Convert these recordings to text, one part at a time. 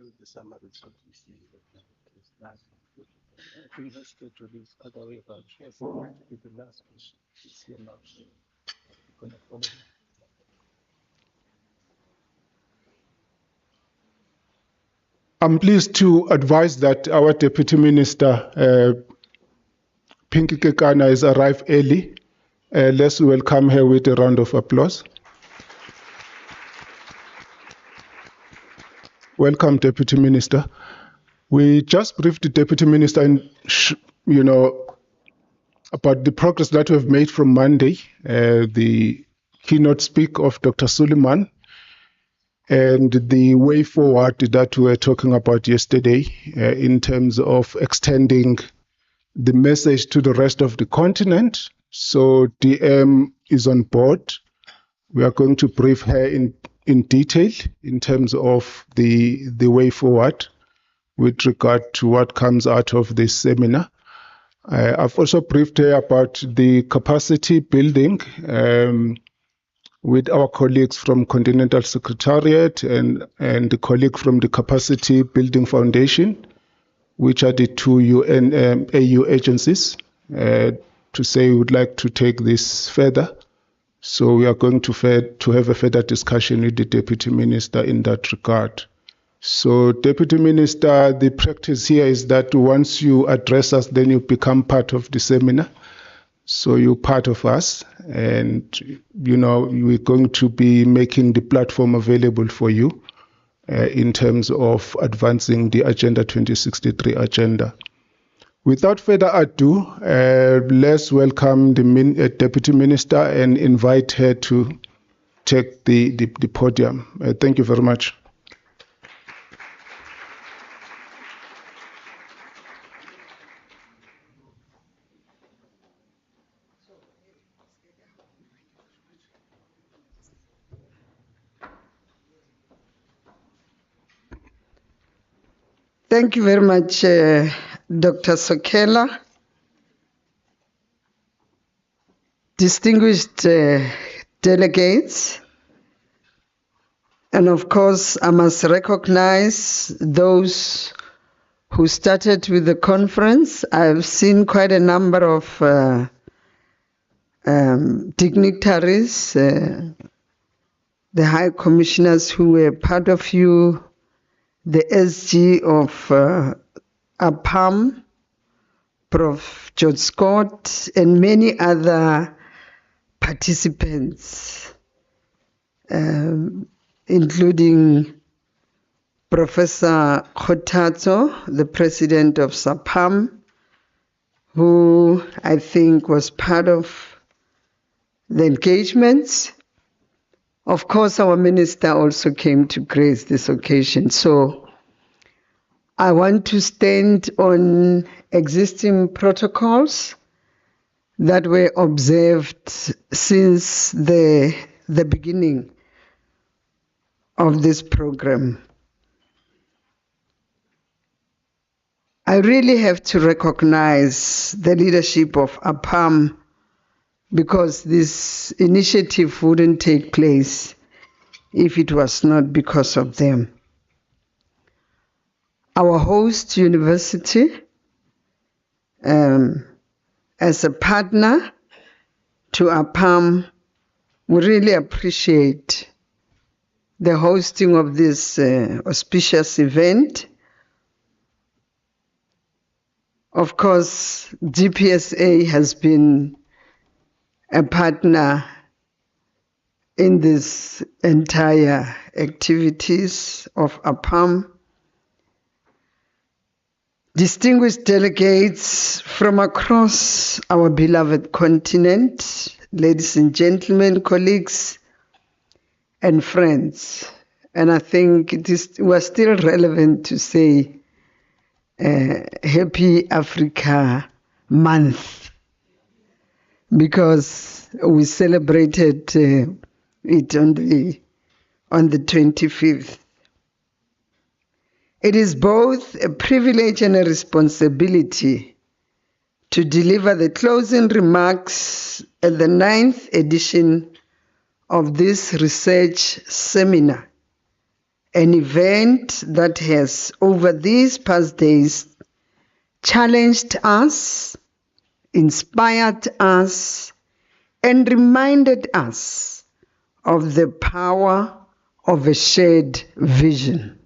the summary of this is that we have scheduled this other way about for the last question. It's here now. Gonna follow. I'm pleased to advise that our Deputy Minister, Pinky Kekana, has arrived early. Let's welcome her with a round of applause. Welcome, Deputy Minister. We just briefed the Deputy Minister, about the progress that we've made from Monday, the keynote speak of Dr. Suleiman, and the way forward that we were talking about yesterday in terms of extending the message to the rest of the continent. So DM is on board. We are going to brief her in detail in terms of the way forward with regard to what comes out of this seminar. I've also briefed her about the capacity building with our colleagues from Continental Secretariat and the colleague from the Capacity Building Foundation, which are the two UN AU agencies, to say we would like to take this further. So we are going to have a further discussion with the Deputy Minister in that regard. So, Deputy Minister, the practice here is that once you address us, then you become part of the seminar. So you're part of us, and we're going to be making the platform available for you in terms of advancing the Agenda 2063 agenda. Without further ado, let's welcome the Deputy Minister and invite her to take the podium. Thank you very much. Thank you very much, Dr. Sokela. Distinguished delegates, and of course, I must recognize those who started with the conference. I've seen quite a number of dignitaries, the high commissioners who were part of you, the SG of APAM, Prof. George Scott, and many other participants, including Professor Kgothatso, the president of SAPAM, who I think was part of the engagements. Of course, our minister also came to grace this occasion. So I want to stand on existing protocols that were observed since the beginning of this program. I really have to recognize the leadership of APAM, because this initiative wouldn't take place if it was not because of them. Our host university, as a partner to APAM, we really appreciate the hosting of this auspicious event. Of course, GPSA has been a partner in this entire activities of APAM. Distinguished delegates from across our beloved continent, ladies and gentlemen, colleagues and friends, and I think it was still relevant to say Happy Africa Month, because we celebrated it on the 25th. It is both a privilege and a responsibility to deliver the closing remarks at the 9th edition of this research seminar an event that has, over these past days, challenged us, inspired us, and reminded us of the power of a shared vision.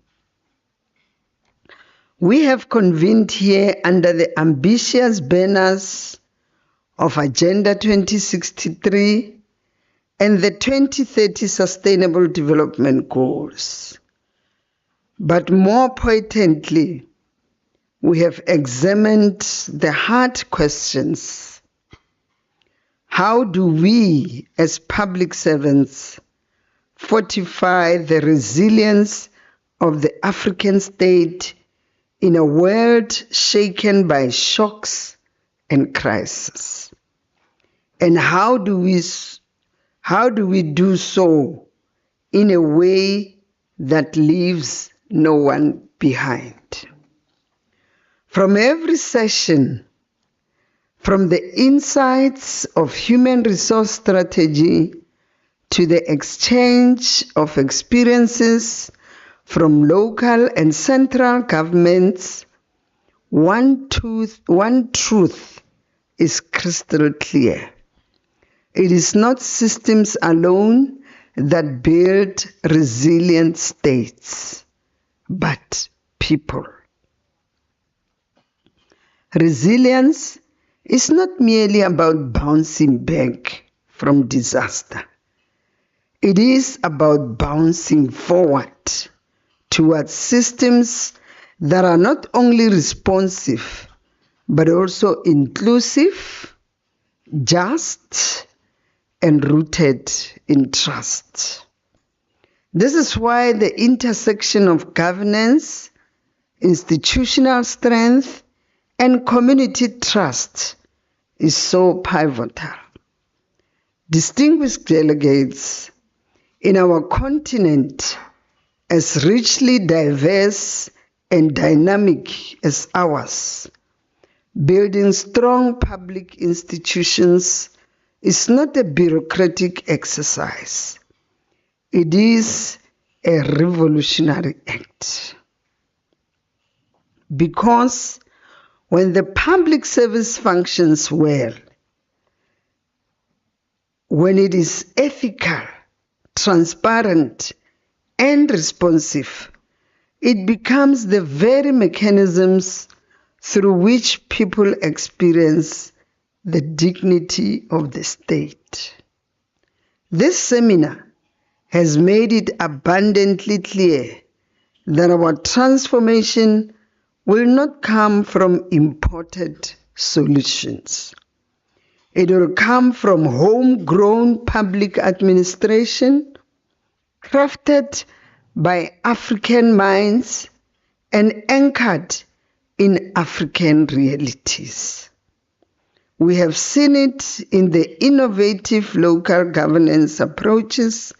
We have convened here under the ambitious banners of Agenda 2063 and the 2030 Sustainable Development Goals. But more potently, we have examined the hard questions. How do we, as public servants, fortify the resilience of the African state in a world shaken by shocks and crises? And how do we do so in a way that leaves no one behind? From every session, from the insights of human resource strategy to the exchange of experiences from local and central governments, one truth is crystal clear. It is not systems alone that build resilient states, but people. Resilience is not merely about bouncing back from disaster. It is about bouncing forward towards systems that are not only responsive, but also inclusive, just, and rooted in trust. This is why the intersection of governance, institutional strength, and community trust is so pivotal. Distinguished delegates, in our continent as richly diverse and dynamic as ours, building strong public institutions is not a bureaucratic exercise. It is a revolutionary act. Because when the public service functions well, when it is ethical, transparent, and responsive, it becomes the very mechanisms through which people experience the dignity of the state. This seminar has made it abundantly clear that our transformation will not come from imported solutions. It will come from homegrown public administration, crafted by African minds and anchored in African realities. We have seen it in the innovative local governance approaches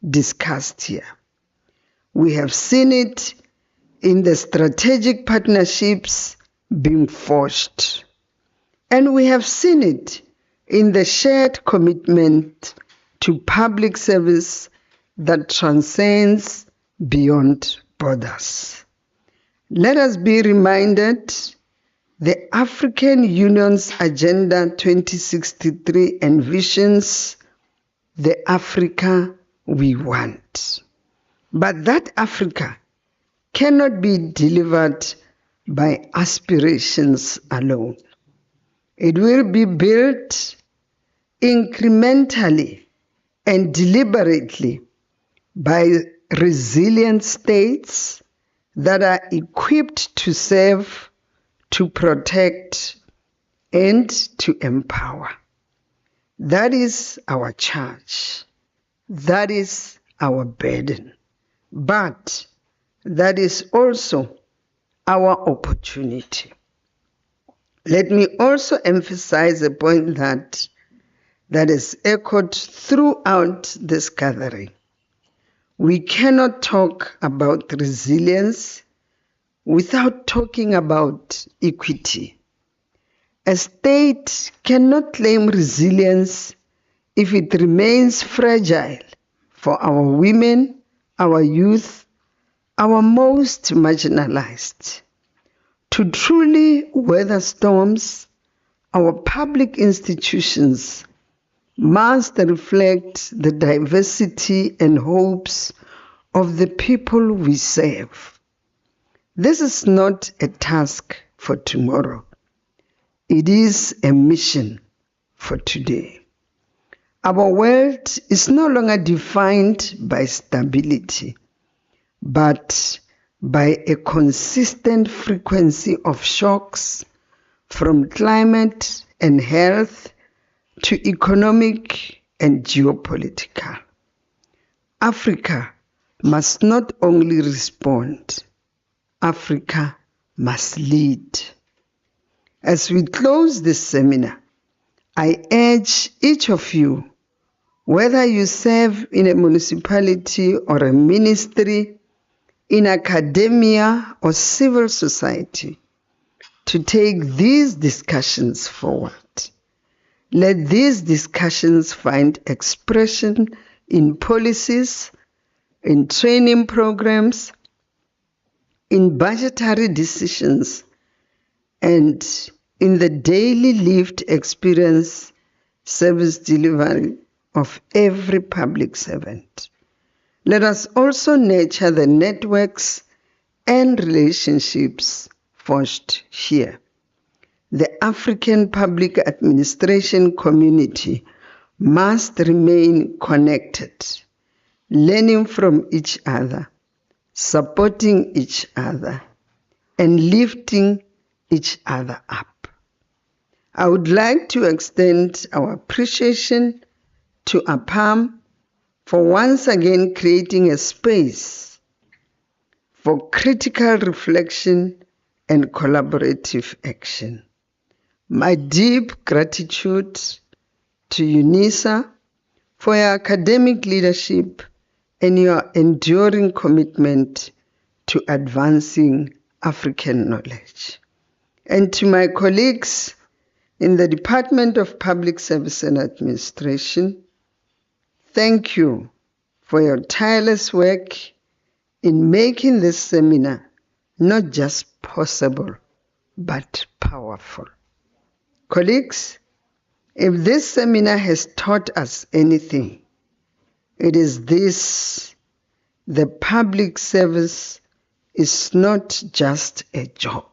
discussed here. We have seen it in the strategic partnerships being forged. And we have seen it in the shared commitment to public service that transcends beyond borders. Let us be reminded the African Union's Agenda 2063 envisions the Africa we want. But that Africa cannot be delivered by aspirations alone. It will be built incrementally and deliberately by resilient states that are equipped to serve, to protect, and to empower. That is our charge. That is our burden. But that is also our opportunity. Let me also emphasize a point that is echoed throughout this gathering. We cannot talk about resilience without talking about equity. A state cannot claim resilience if it remains fragile for our women, our youth, our most marginalized. To truly weather storms, our public institutions must reflect the diversity and hopes of the people we serve. This is not a task for tomorrow. It is a mission for today. Our world is no longer defined by stability, but by a consistent frequency of shocks, from climate and health to economic and geopolitical. Africa must not only respond, Africa must lead. As we close this seminar, I urge each of you, whether you serve in a municipality or a ministry, in academia or civil society, to take these discussions forward. Let these discussions find expression in policies, in training programs, in budgetary decisions, and in the daily lived experience service delivery of every public servant. Let us also nurture the networks and relationships forged here. The African public administration community must remain connected, learning from each other, supporting each other, and lifting each other up. I would like to extend our appreciation to APAM for once again creating a space for critical reflection and collaborative action. My deep gratitude to UNISA for your academic leadership and your enduring commitment to advancing African knowledge. And to my colleagues in the Department of Public Service and Administration, thank you for your tireless work in making this seminar not just possible, but powerful. Colleagues, if this seminar has taught us anything, it is this: the public service is not just a job.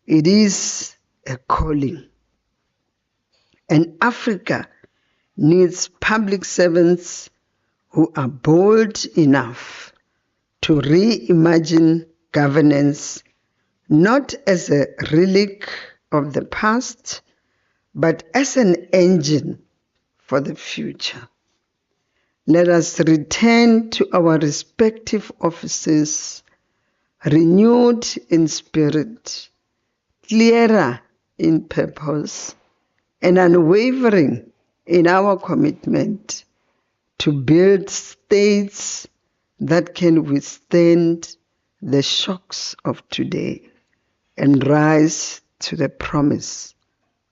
It is a calling. And Africa needs public servants who are bold enough to reimagine governance, not as a relic of the past, but as an engine for the future. Let us return to our respective offices, renewed in spirit, clearer in purpose, and unwavering in our commitment to build states that can withstand the shocks of today and rise to the promise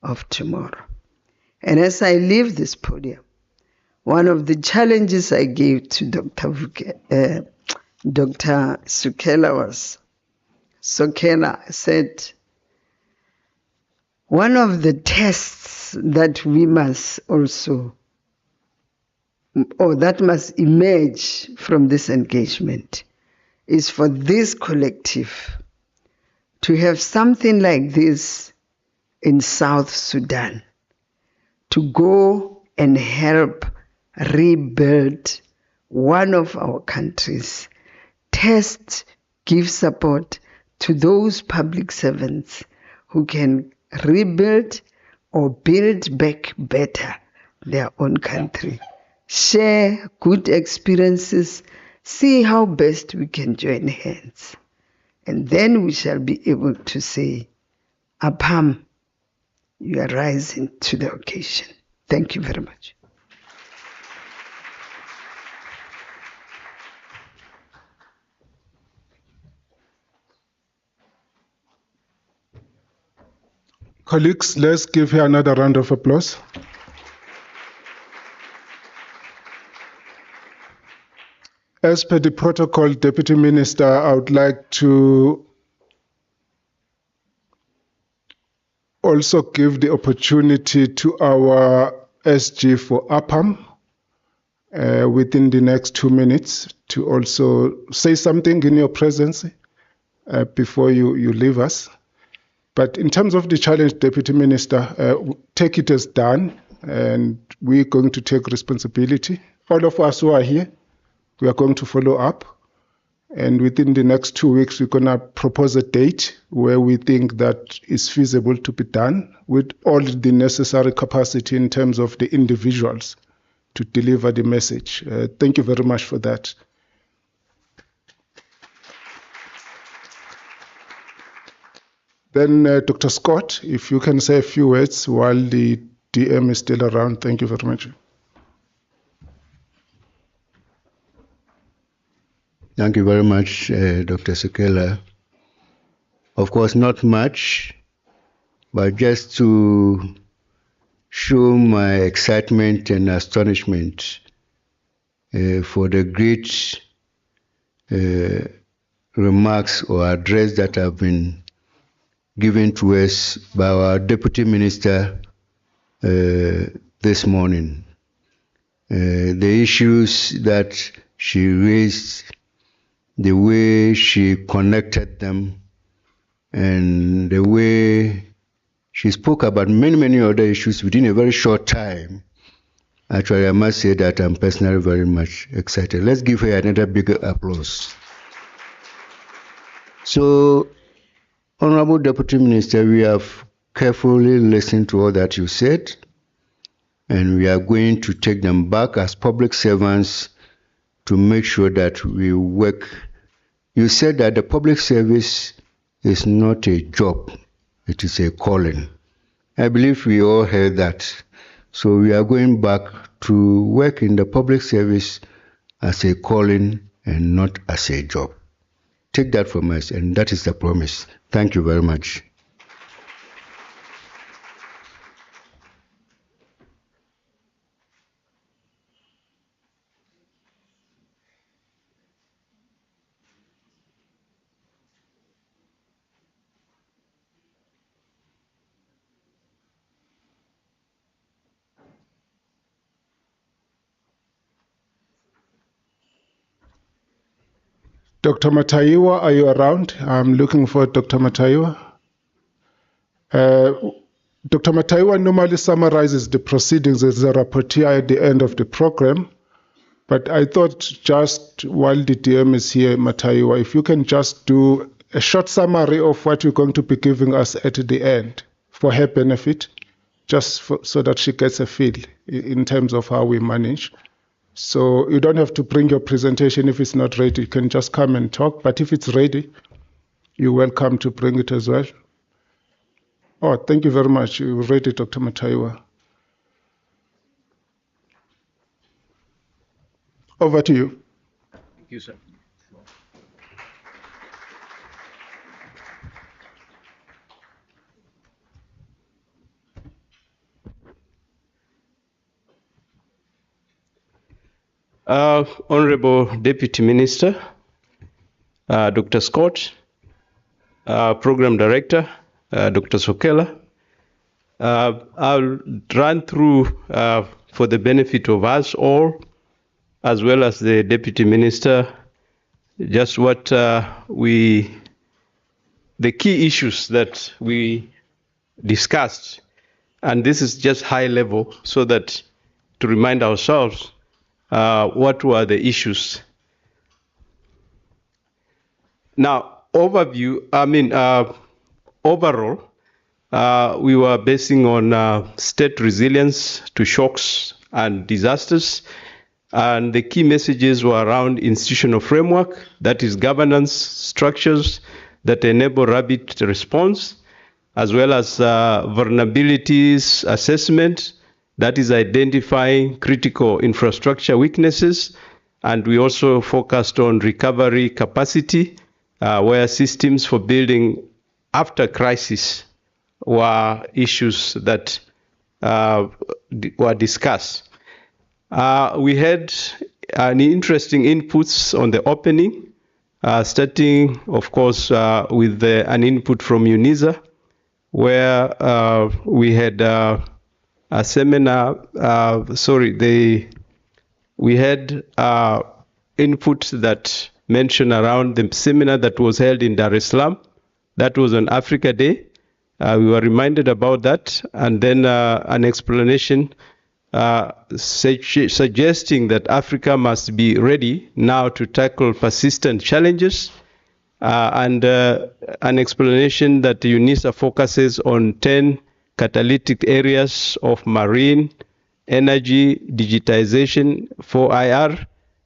of tomorrow. And as I leave this podium, one of the challenges I gave to Dr. Sokela said, one of the tests that we must also, or that must emerge from this engagement, is for this collective to have something like this in South Sudan, to go and help rebuild one of our countries, test, give support to those public servants who can rebuild or build back better their own country. Share good experiences, see how best we can join hands. And then we shall be able to say, APAM, you are rising to the occasion. Thank you very much. Colleagues, let's give her another round of applause. As per the protocol, Deputy Minister, I would like to also give the opportunity to our SG for APAM within the next 2 minutes to also say something in your presence before you leave us. But in terms of the challenge, Deputy Minister, take it as done, and we're going to take responsibility. All of us who are here, we are going to follow up. And within the next 2 weeks, we're going to propose a date where we think that is feasible to be done with all the necessary capacity in terms of the individuals to deliver the message. Thank you very much for that. Then Dr. Scott, if you can say a few words while the DM is still around. Thank you very much. Thank you very much, Dr. Sokela. Of course, not much, but just to show my excitement and astonishment for the great remarks or address that have been given to us by our Deputy Minister this morning. The issues that she raised, the way she connected them, and the way she spoke about many other issues within a very short time. Actually, I must say that I'm personally very much excited. Let's give her another big applause. So, Honorable Deputy Minister, we have carefully listened to all that you said, and we are going to take them back as public servants to make sure that we work. You said that the public service is not a job, it is a calling. I believe we all heard that. So we are going back to work in the public service as a calling and not as a job. Take that from us, and that is the promise. Thank you very much. Dr. Mataiwa, are you around? I'm looking for Dr. Mataiwa. Dr. Mataiwa normally summarizes the proceedings as a rapporteur at the end of the program, but I thought just while the DM is here, Mataiwa, if you can just do a short summary of what you're going to be giving us at the end for her benefit, just so that she gets a feel in terms of how we manage. So you don't have to bring your presentation if it's not ready. You can just come and talk. But if it's ready, you're welcome to bring it as well. Oh, thank you very much. You're ready, Dr. Mataiwa. Over to you. Thank you, sir. Honorable Deputy Minister, Dr. Scott, Program Director, Dr. Sokela, I'll run through for the benefit of us all, as well as the Deputy Minister, just what the key issues that we discussed. And this is just high level, so that to remind ourselves what were the issues. Now, overall, we were basing on state resilience to shocks and disasters, and the key messages were around institutional framework, that is governance structures that enable rapid response, as well as vulnerabilities assessment, that is identifying critical infrastructure weaknesses. And we also focused on recovery capacity, where systems for building after crisis were issues that were discussed. We had interesting inputs on the opening, starting, of course, with an input from UNISA, where we had a seminar, we had inputs that mentioned around the seminar that was held in Dar es Salaam. That was on Africa Day. We were reminded about that, and then an explanation suggesting that Africa must be ready now to tackle persistent challenges, and an explanation that UNISA focuses on 10 catalytic areas of marine, energy, digitization, 4IR,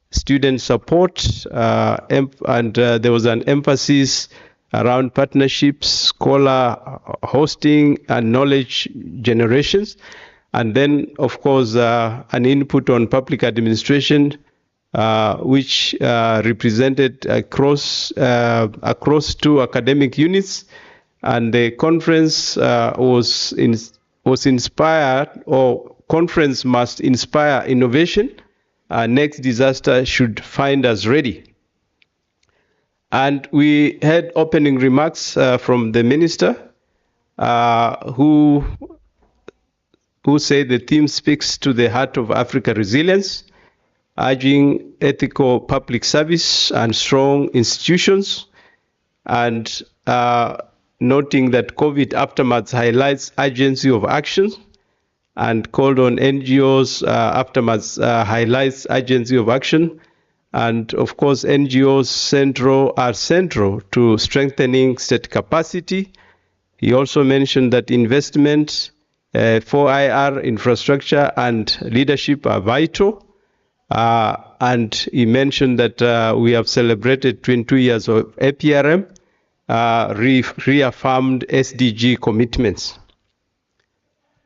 student support, and there was an emphasis around partnerships, scholar hosting, and knowledge generations. And then, of course, an input on public administration, which represented across 2 academic units. And the conference was inspired, or conference must inspire innovation. Next disaster should find us ready. And we had opening remarks from the minister, who said the theme speaks to the heart of Africa resilience, urging ethical public service and strong institutions, and noting that COVID aftermath highlights urgency of action, and called on NGOs. Aftermath highlights urgency of action. And of course, NGOs are central to strengthening state capacity. He also mentioned that investment, 4IR infrastructure and leadership are vital. And he mentioned that we have celebrated 22 years of APRM, reaffirmed SDG commitments.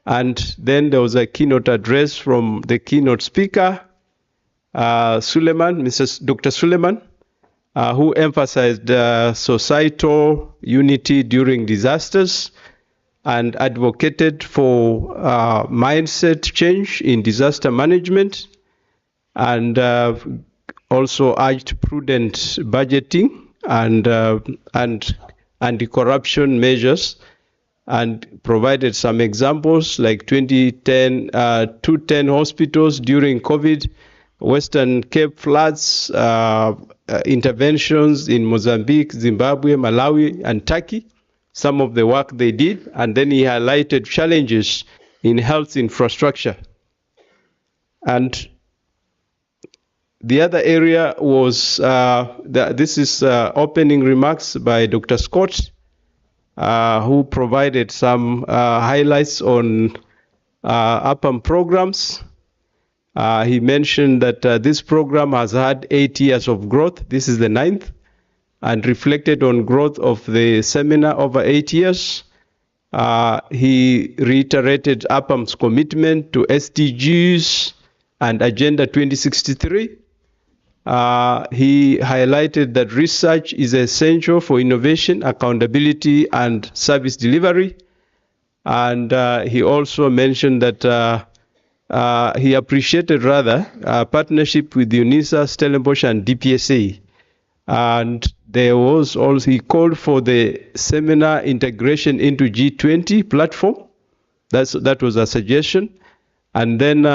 And then there was a keynote address from the keynote speaker, Dr. Suleiman, who emphasized societal unity during disasters and advocated for mindset change in disaster management, and also urged prudent budgeting and anti-corruption measures, and provided some examples like 210 hospitals during COVID, Western Cape floods, interventions in Mozambique, Zimbabwe, Malawi, and Turkey, some of the work they did. And then he highlighted challenges in health infrastructure. And the other area was, this is opening remarks by Dr. Scott, who provided some highlights on APAM programs. He mentioned that this program has had 8 years of growth. This is the 9th, and reflected on growth of the seminar over 8 years. He reiterated APAM's commitment to SDGs and Agenda 2063. He highlighted that research is essential for innovation, accountability, and service delivery. And he also mentioned that he appreciated partnership with UNISA, Stellenbosch, and DPSA. And there was also, he called for the seminar integration into G20 platform. That was a suggestion. And then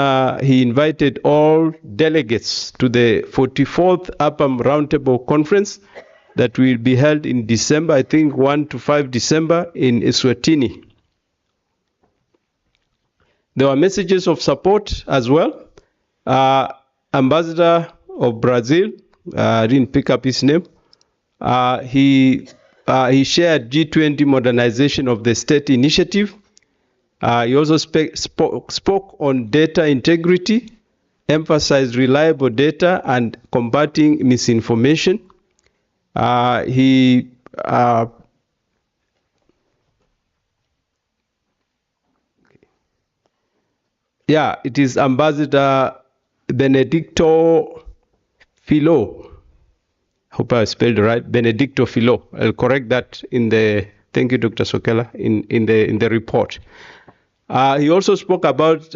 he invited all delegates to the 44th APAM Roundtable Conference that will be held in December, I think 1 to 5 December in Eswatini. There were messages of support as well. Ambassador of Brazil, I didn't pick up his name. He shared G20 modernization of the state initiative. He also spoke on data integrity, emphasized reliable data and combating misinformation. It is Ambassador Benedicto Filo. Hope I spelled it right. Benedicto Filo. I'll correct that in the. Thank you, Dr. Sokela, in the report. He also spoke about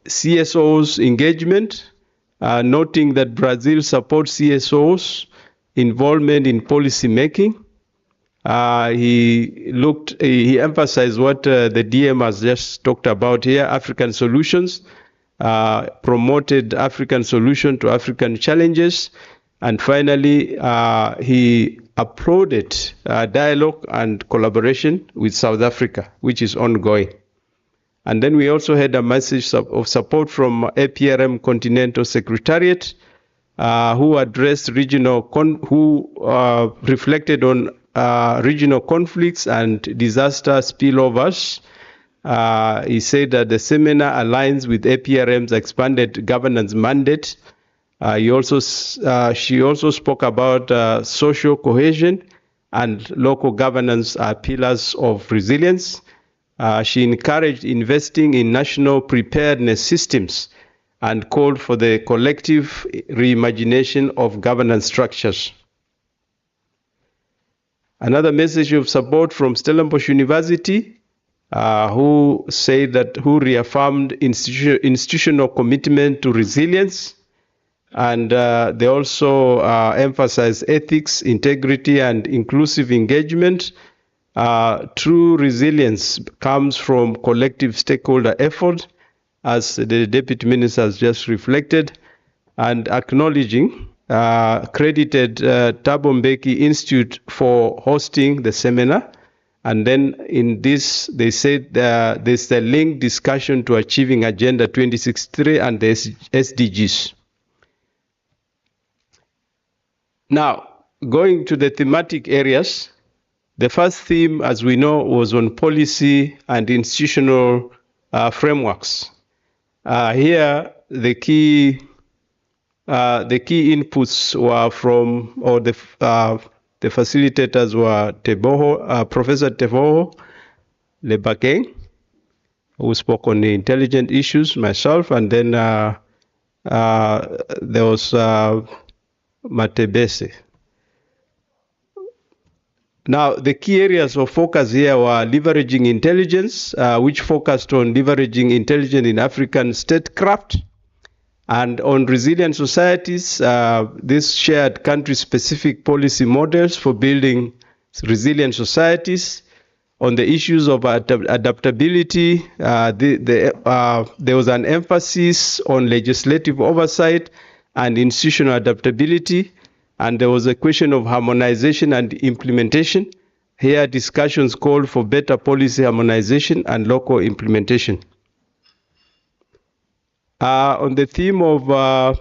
CSOs engagement, noting that Brazil supports CSOs involvement in policy making. He emphasized what the DM has just talked about here, African solutions, promoted African solution to African challenges. And finally, he applauded dialogue and collaboration with South Africa, which is ongoing. And then we also had a message of support from APRM Continental Secretariat, who addressed reflected on regional conflicts and disaster spillovers. He said that the seminar aligns with APRM's expanded governance mandate. She also spoke about social cohesion and local governance are pillars of resilience. She encouraged investing in national preparedness systems and called for the collective reimagination of governance structures. Another message of support from Stellenbosch University, who reaffirmed institutional commitment to resilience, and they also emphasized ethics, integrity, and inclusive engagement. True resilience comes from collective stakeholder effort, as the Deputy Minister has just reflected, and acknowledging credited Thabo Mbeki Institute for hosting the seminar. And then in this, they said there's a linked discussion to achieving Agenda 2063 and the SDGs. Now, going to the thematic areas, the first theme, as we know, was on policy and institutional frameworks. Here, the key inputs were from, or the facilitators were Professor Teboho Lebakeng, who spoke on the intelligent issues, myself, and then there was Matebese. Now, the key areas of focus here were leveraging intelligence, which focused on leveraging intelligence in African statecraft, and on resilient societies. This shared country-specific policy models for building resilient societies. On the issues of adaptability, there was an emphasis on legislative oversight and institutional adaptability. And there was a question of harmonization and implementation. Here, discussions called for better policy harmonization and local implementation. On the theme of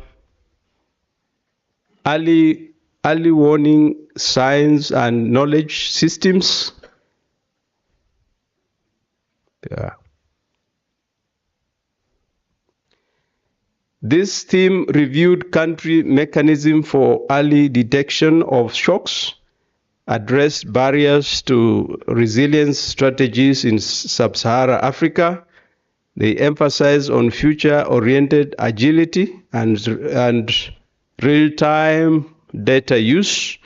early warning signs and knowledge systems, this theme reviewed country mechanism for early detection of shocks, addressed barriers to resilience strategies in sub-Saharan Africa. They emphasized on future-oriented agility and real-time data use.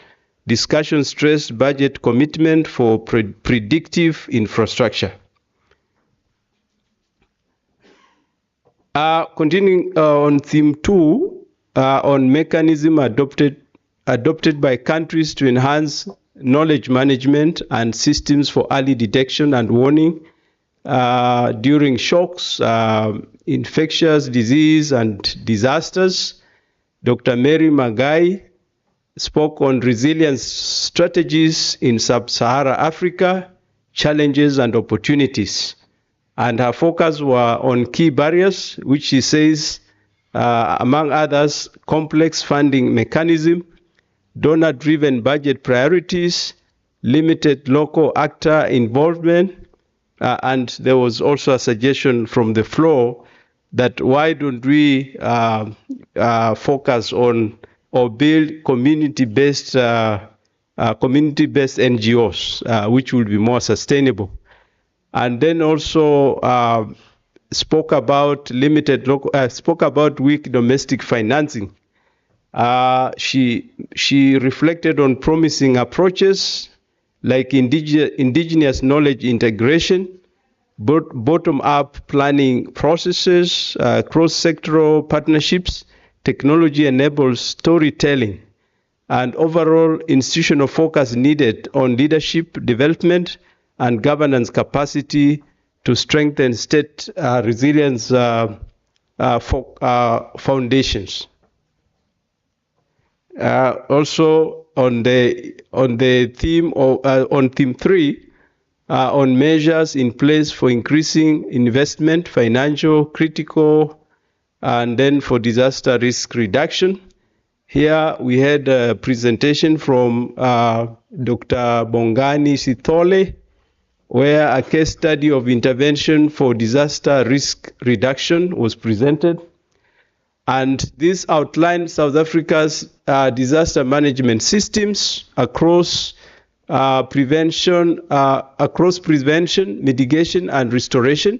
Discussion stressed budget commitment for predictive infrastructure. Continuing on theme 2, on mechanism adopted by countries to enhance knowledge management and systems for early detection and warning during shocks, infectious disease and disasters. Dr. Mary Magai spoke on resilience strategies in sub-Saharan Africa, challenges and opportunities. And her focus were on key barriers, which she says, among others, complex funding mechanism, donor-driven budget priorities, limited local actor involvement, and there was also a suggestion from the floor that why don't we focus on or build community-based NGOs, which will be more sustainable. And then also spoke about weak domestic financing. She reflected on promising approaches like indigenous knowledge integration, bottom-up planning processes, cross-sectoral partnerships, technology-enabled storytelling, and overall institutional focus needed on leadership development and governance capacity to strengthen state resilience foundations. Also on the theme of on theme 3, on measures in place for increasing investment, financial, critical, and then for disaster risk reduction. Here we had a presentation from Dr. Bongani Sithole, where a case study of intervention for disaster risk reduction was presented. And this outlined South Africa's disaster management systems across prevention, mitigation, and restoration.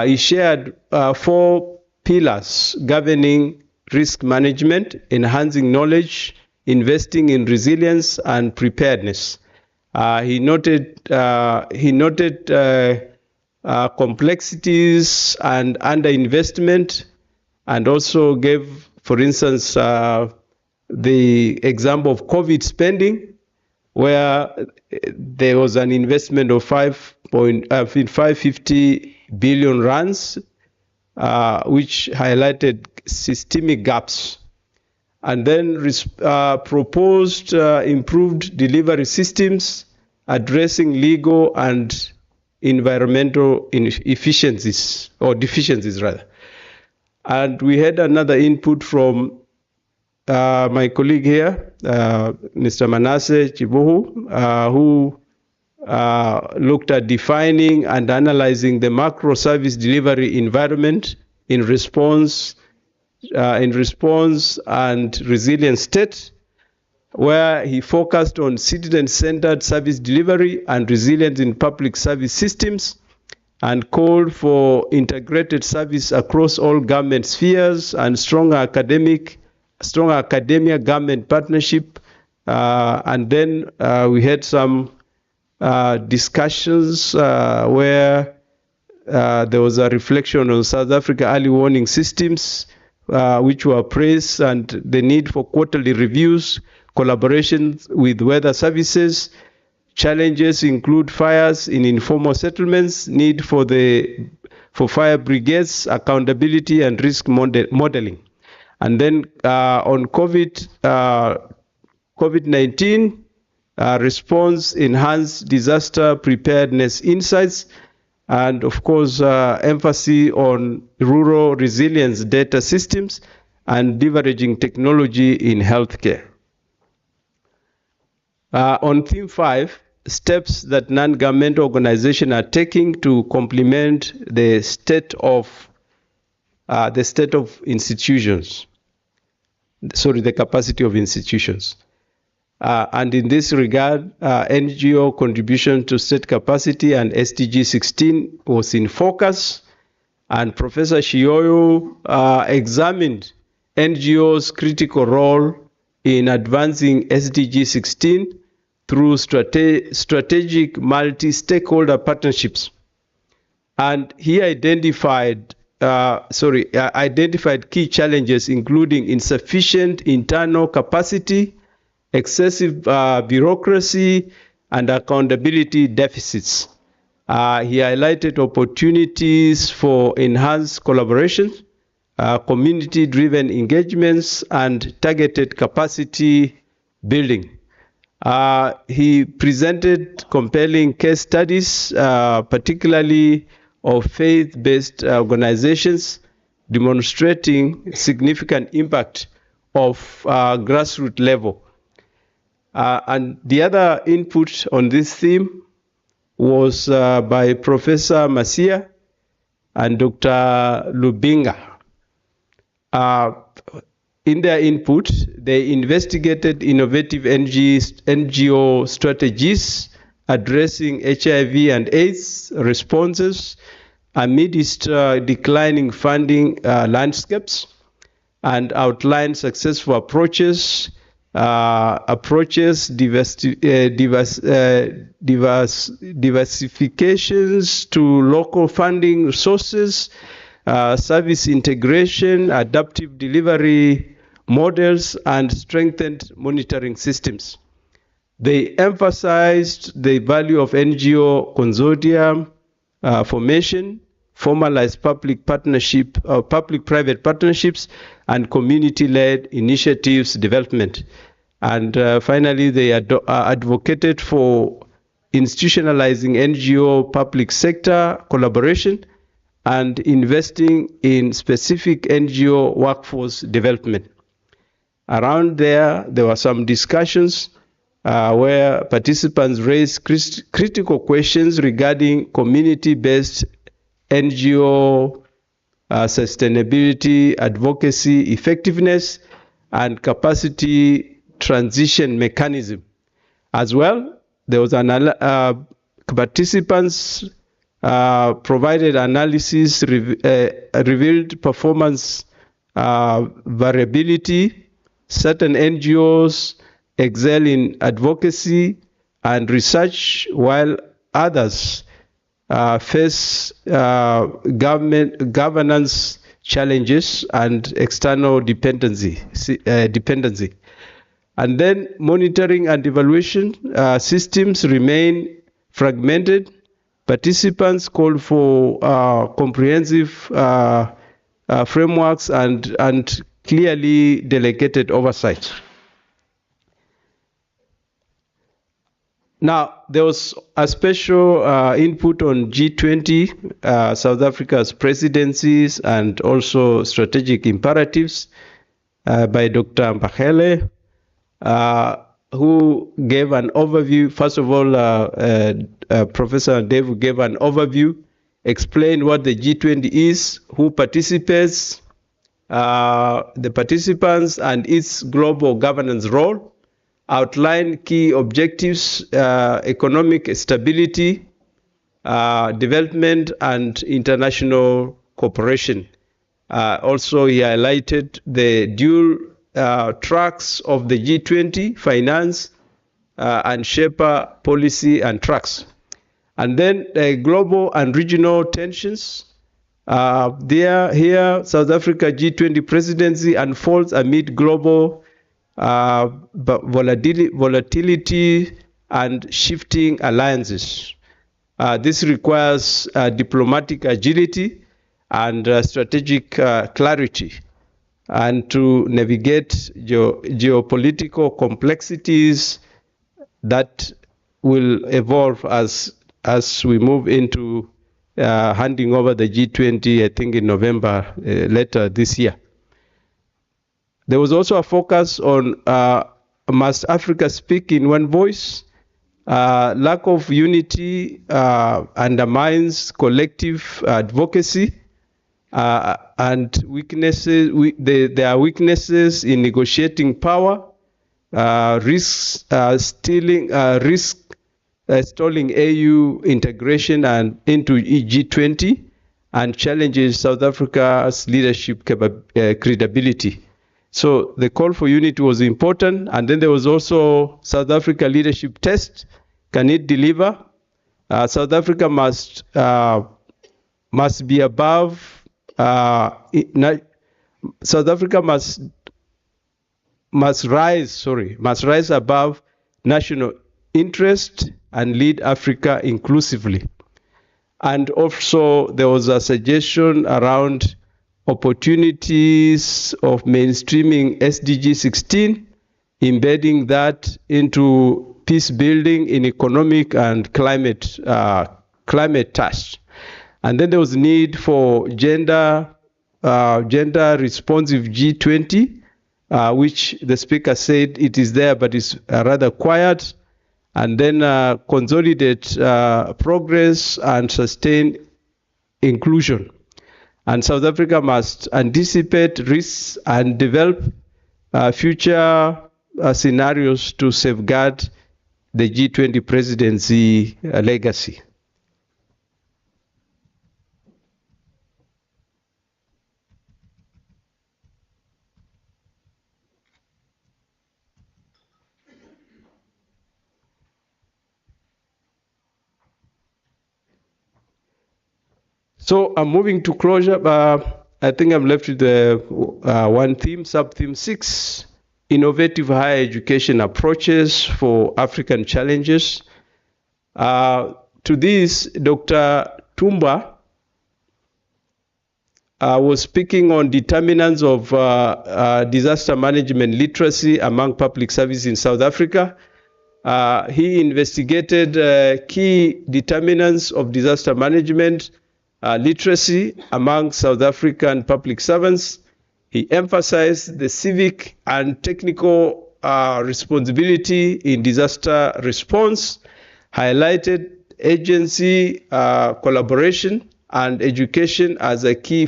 He shared 4 pillars governing risk management, enhancing knowledge, investing in resilience, and preparedness. He noted complexities and underinvestment, and also gave, for instance, the example of COVID spending, where there was an investment of 550 billion rands, which highlighted systemic gaps, and then proposed improved delivery systems addressing legal and environmental inefficiencies, or deficiencies rather. And we had another input from my colleague here, Mr. Manasseh Chibuhu, who looked at defining and analyzing the macro service delivery environment in response and resilient state, where he focused on citizen-centered service delivery and resilience in public service systems, and called for integrated service across all government spheres and strong academia-government partnership. And then we had some discussions where there was a reflection on South Africa early warning systems, which were praised, and the need for quarterly reviews, collaboration with weather services. Challenges include fires in informal settlements, need for fire brigades, accountability, and risk modeling. And then on COVID-19 response, enhanced disaster preparedness insights, and of course emphasis on rural resilience data systems and leveraging technology in healthcare. On theme 5, steps that non-governmental organizations are taking to complement the state of institutions. Sorry, the capacity of institutions. And in this regard, NGO contribution to state capacity and SDG 16 was in focus, and Professor Shioyo examined NGOs' critical role in advancing SDG 16 through strategic multi-stakeholder partnerships. And he identified key challenges, including insufficient internal capacity, excessive bureaucracy, and accountability deficits. He highlighted opportunities for enhanced collaboration, community-driven engagements, and targeted capacity building. He presented compelling case studies, particularly of faith-based organizations, demonstrating significant impact of grassroots level. And the other input on this theme was by Professor Masia and Dr. Lubinga. In their input, they investigated innovative NGO strategies addressing HIV and AIDS responses amidst declining funding landscapes, and outlined successful approaches approaches, diversifications to local funding sources, service integration, adaptive delivery models, and strengthened monitoring systems. They emphasized the value of NGO consortium formation, formalized public-private partnerships, and community-led initiatives development. And finally, they advocated for institutionalizing NGO public sector collaboration and investing in specific NGO workforce development. Around there were some discussions where participants raised critical questions regarding community-based NGO sustainability, advocacy, effectiveness, and capacity transition mechanism. As well, there was participants provided analysis revealed performance variability. Certain NGOs excel in advocacy and research, while others face governance challenges and external dependency. And then monitoring and evaluation systems remain fragmented. Participants called for comprehensive frameworks and clearly delegated oversight. Now, there was a special input on G20, South Africa's presidencies, and also strategic imperatives by Dr. Mphakhele, who gave an overview. First of all, Professor Dave gave an overview, explained what the G20 is, who participates, the participants, and its global governance role, outline key objectives, economic stability, development, and international cooperation. Also, he highlighted the dual tracks of the G20, finance and shaper policy and tracks. And then global and regional tensions. Here, South Africa G20 presidency unfolds amid global volatility and shifting alliances. This requires diplomatic agility and strategic clarity, and to navigate geopolitical complexities that will evolve as we move into handing over the G20, I think in November, later this year. There was also a focus on must Africa speak in one voice? Lack of unity undermines collective advocacy, and weaknesses. There are weaknesses in negotiating power, risks stalling AU integration and into G20, and challenges South Africa's leadership credibility. So the call for unity was important, and then there was also South Africa leadership test. Can it deliver? South Africa must be above. South Africa must rise above national interest and lead Africa inclusively. And also there was a suggestion around opportunities of mainstreaming SDG 16, embedding that into peace building in economic and climate tasks. And then there was need for gender responsive G20, which the speaker said it is there, but it's rather quiet. And then consolidate progress and sustain inclusion. And South Africa must anticipate risks and develop future scenarios to safeguard the G20 presidency legacy. So I'm moving to closure. I think I'm left with one theme, sub-theme 6, innovative higher education approaches for African challenges. To this, Dr. Tumba was speaking on determinants of disaster management literacy among public services in South Africa. He investigated key determinants of disaster management literacy among South African public servants. He emphasized the civic and technical responsibility in disaster response, highlighted agency collaboration and education as key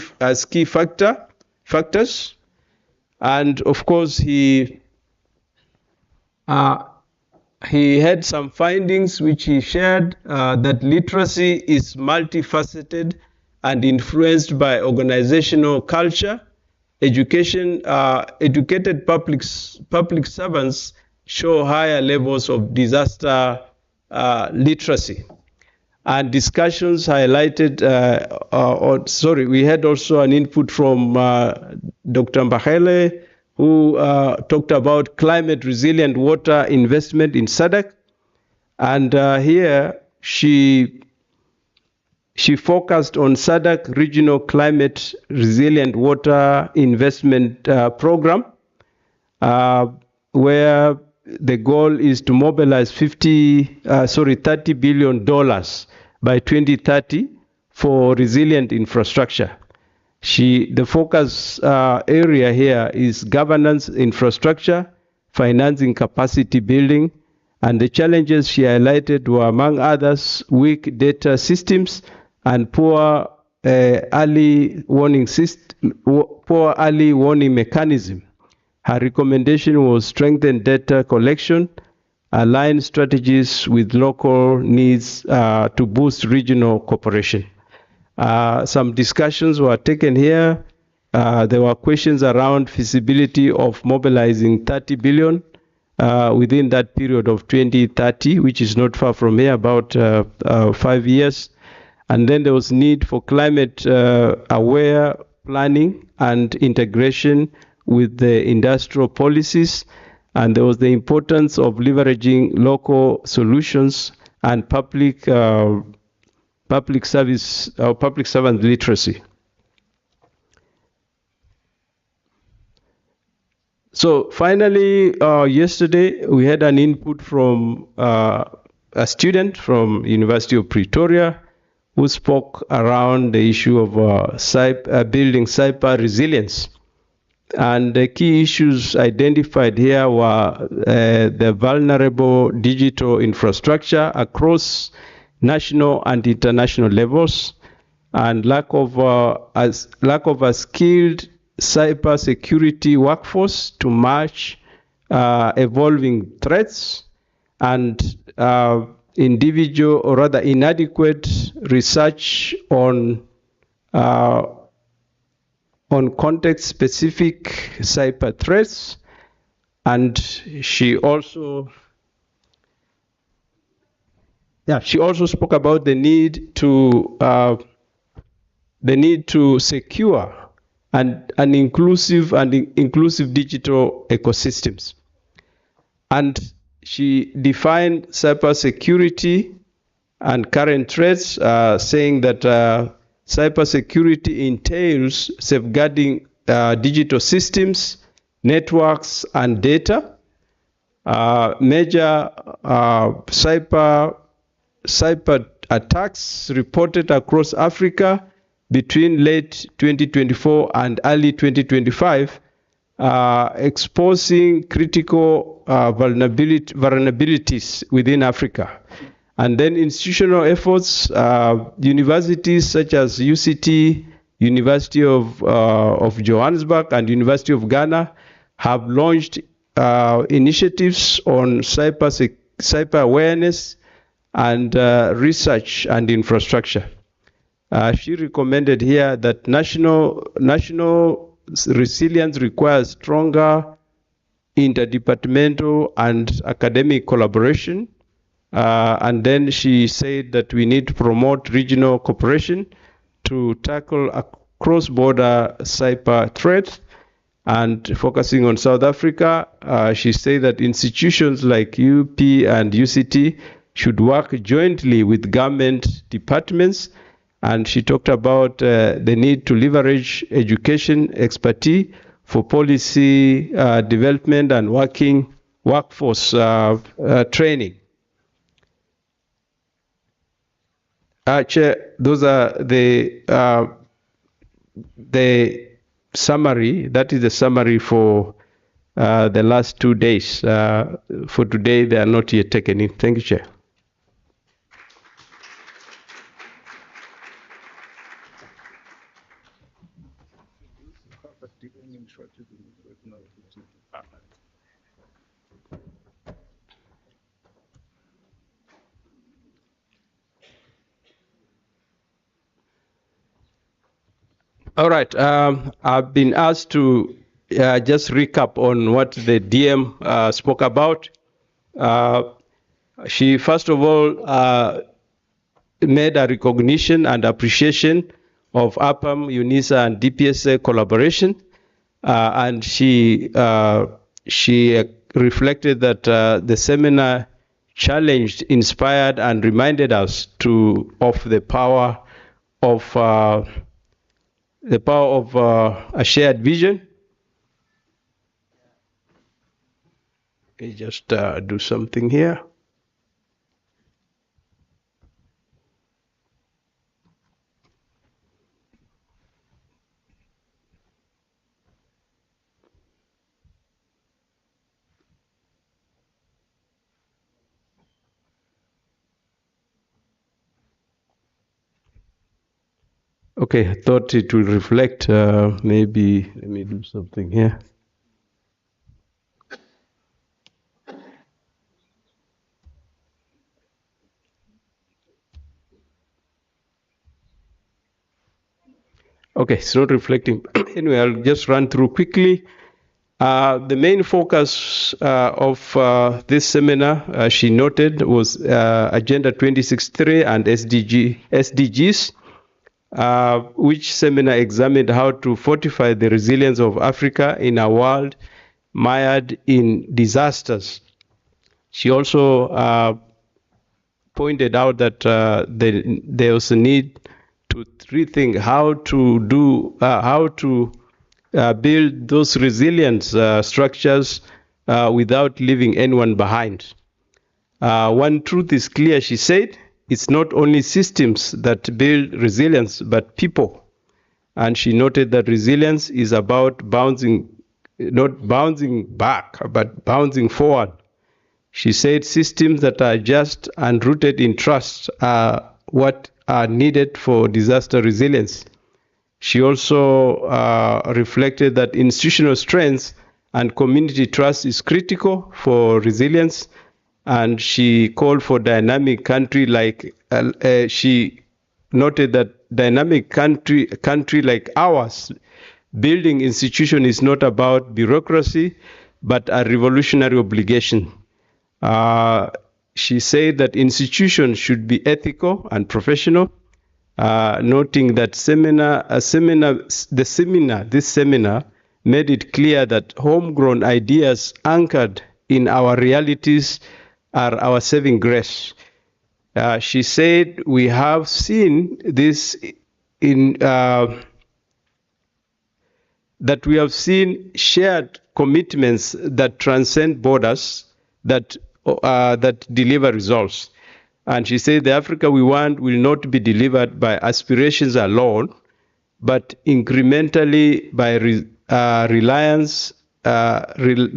factors, and of course he had some findings which he shared, that literacy is multifaceted and influenced by organizational culture. Educated public servants show higher levels of disaster literacy. And discussions highlighted, we had also an input from Dr. Mbahele, who talked about climate resilient water investment in SADC. And here she focused on SADC regional climate resilient water investment program, where the goal is to mobilize $30 billion by 2030 for resilient infrastructure. The focus area here is governance, infrastructure, financing, capacity building, and the challenges she highlighted were, among others, weak data systems and poor early warning mechanism. Her recommendation was strengthen data collection, align strategies with local needs to boost regional cooperation. Some discussions were taken here. There were questions around feasibility of mobilizing 30 billion within that period of 2030, which is not far from here, about 5 years. And then there was need for climate aware planning and integration with the industrial policies. And there was the importance of leveraging local solutions and public servant literacy. So finally, yesterday we had an input from a student from University of Pretoria who spoke around the issue of building cyber resilience. And the key issues identified here were the vulnerable digital infrastructure across national and international levels, and lack of a skilled cyber security workforce to match evolving threats, and inadequate research on context-specific cyber threats. And she also spoke about the need to secure and inclusive digital ecosystems. And she defined cybersecurity and current threats, saying that cybersecurity entails safeguarding digital systems, networks, and data. Major cyber attacks reported across Africa between late 2024 and early 2025, exposing critical vulnerabilities within Africa. And then institutional efforts, universities such as UCT, University of Johannesburg, and University of Ghana have launched initiatives on cyber awareness and research and infrastructure. She recommended here that national resilience requires stronger interdepartmental and academic collaboration. And then she said that we need to promote regional cooperation to tackle a cross-border cyber threat. And focusing on South Africa, she said that institutions like UP and UCT should work jointly with government departments. And she talked about the need to leverage education expertise for policy development and workforce training. Chair, those are the summary. That is the summary for the last 2 days. For today, they are not yet taken in. Thank you, Chair. All right. I've been asked to just recap on what the DM spoke about. She, first of all, made a recognition and appreciation of APAM, UNISA, and DPSA collaboration. And she reflected that the seminar challenged, inspired, and reminded us of the power of a shared vision. Let me just do something here. Okay, I thought it will reflect, maybe, let me do something here. Okay, it's not reflecting. Anyway, I'll just run through quickly. The main focus of this seminar, she noted, was Agenda 2063 and SDGs. Which seminar examined how to fortify the resilience of Africa in a world mired in disasters. She also pointed out that there was a need to rethink how to build those resilience structures without leaving anyone behind. One truth is clear, she said. It's not only systems that build resilience, but people. And she noted that resilience is about not bouncing back, but bouncing forward. She said systems that are just and rooted in trust are what are needed for disaster resilience. She also reflected that institutional strength and community trust is critical for resilience. And she called for dynamic country like, she noted that dynamic country like ours, building institution is not about bureaucracy, but a revolutionary obligation. She said that institutions should be ethical and professional, noting that this seminar made it clear that homegrown ideas anchored in our realities are our saving grace. She said we have seen this in that we have seen shared commitments that transcend borders that deliver results. And she said the Africa we want will not be delivered by aspirations alone, but incrementally by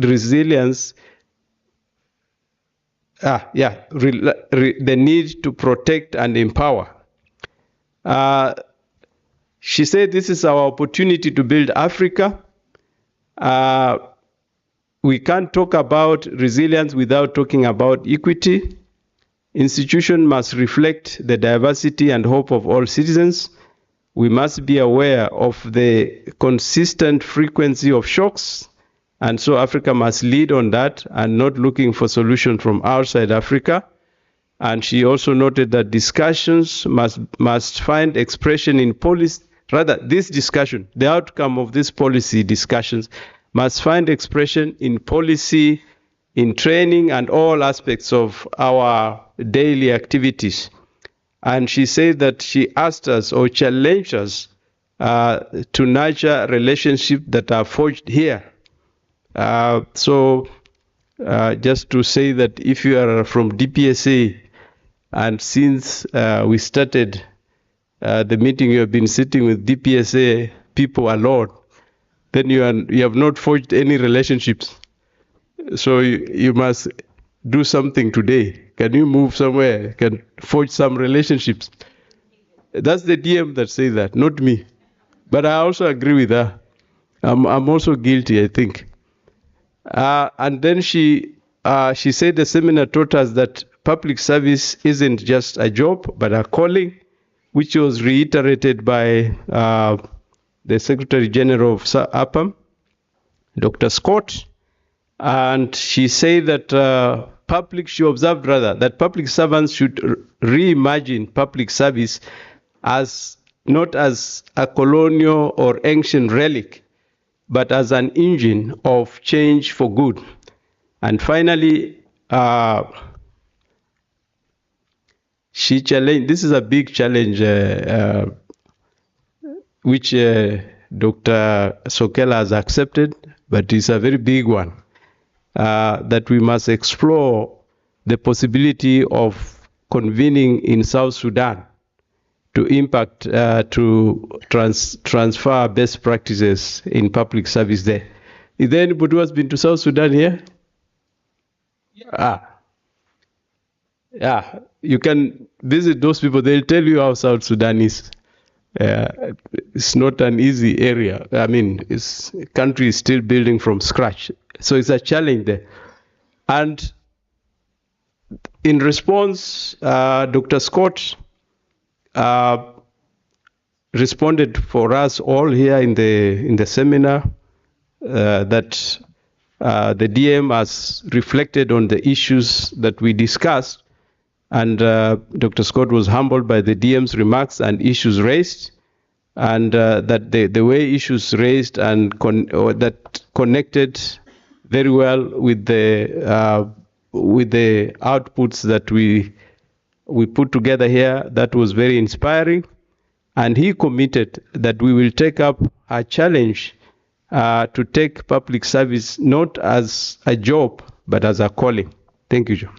resilience. The need to protect and empower. She said this is our opportunity to build Africa. We can't talk about resilience without talking about equity. Institutions must reflect the diversity and hope of all citizens. We must be aware of the consistent frequency of shocks. And so Africa must lead on that and not looking for solutions from outside Africa. And she also noted that discussions must find expression in policy. Rather, this discussion, the outcome of these policy discussions, must find expression in policy, in training, and all aspects of our daily activities. And she said that she asked us or challenged us to nurture relationships that are forged here. Just to say that if you are from DPSA, and since we started the meeting, you have been sitting with DPSA people alone, then you have not forged any relationships. So you must do something today. Can you move somewhere? Can forge some relationships? That's the DM that says that, not me. But I also agree with her. I'm also guilty, I think. And then she said the seminar taught us that public service isn't just a job, but a calling, which was reiterated by the Secretary General of APAM, Dr. Scott. And she said that she observed rather that public servants should reimagine public service as not as a colonial or ancient relic, but as an engine of change for good. And finally, she challenged, this is a big challenge which Dr. Sokela has accepted, but it's a very big one, that we must explore the possibility of convening in South Sudan to impact, to transfer best practices in public service there. Is there anybody who has been to South Sudan here? Yeah, you can visit those people. They'll tell you how South Sudan is. It's not an easy area. I mean, the country is still building from scratch. So it's a challenge there. And in response, Dr. Scott responded for us all here in the seminar that the DM has reflected on the issues that we discussed, and Dr. Scott was humbled by the DM's remarks and issues raised, and that the way issues raised and that connected very well with the outputs that we put together here. That was very inspiring, and he committed that we will take up a challenge to take public service not as a job but as a calling. Thank you, John.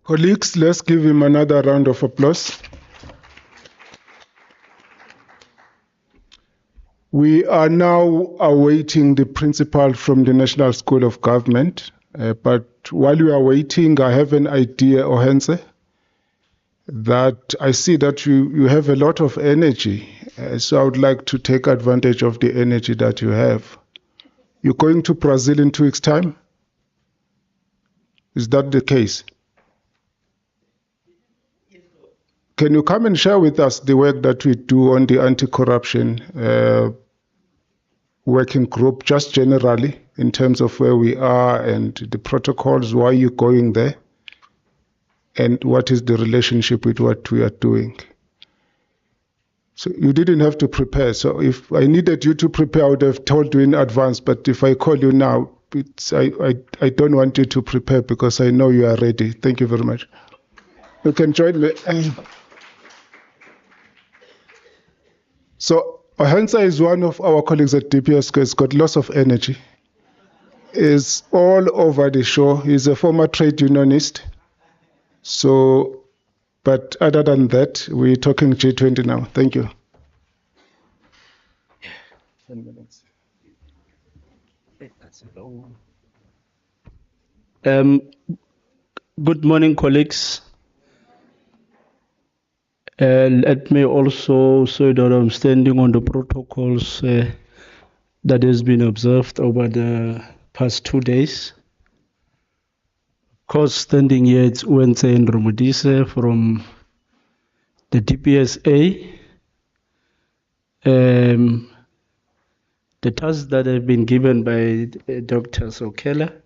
Colleagues, let's give him another round of applause. We are now awaiting the principal from the National School of Government. But while we are waiting, I have an idea, Ohense, that I see that you have a lot of energy. So I would like to take advantage of the energy that you have. You're going to Brazil in 2 weeks' time? Is that the case? Can you come and share with us the work that we do on the anti-corruption working group, just generally, in terms of where we are and the protocols, why you're going there, and what is the relationship with what we are doing? So you didn't have to prepare. So if I needed you to prepare, I would have told you in advance. But if I call you now, I don't want you to prepare because I know you are ready. Thank you very much. You can join me. So Ohense is one of our colleagues at DPS. He's got lots of energy. Is all over the show. He's a former trade unionist. So, but other than that, we're talking G20 now. Thank you. 10 minutes. Good morning, colleagues. Let me also say that I'm standing on the protocols that has been observed over the past 2 days. Of course, standing here, it's Uwense and Romodise from the DPSA, the tasks that have been given by Dr. Sokela.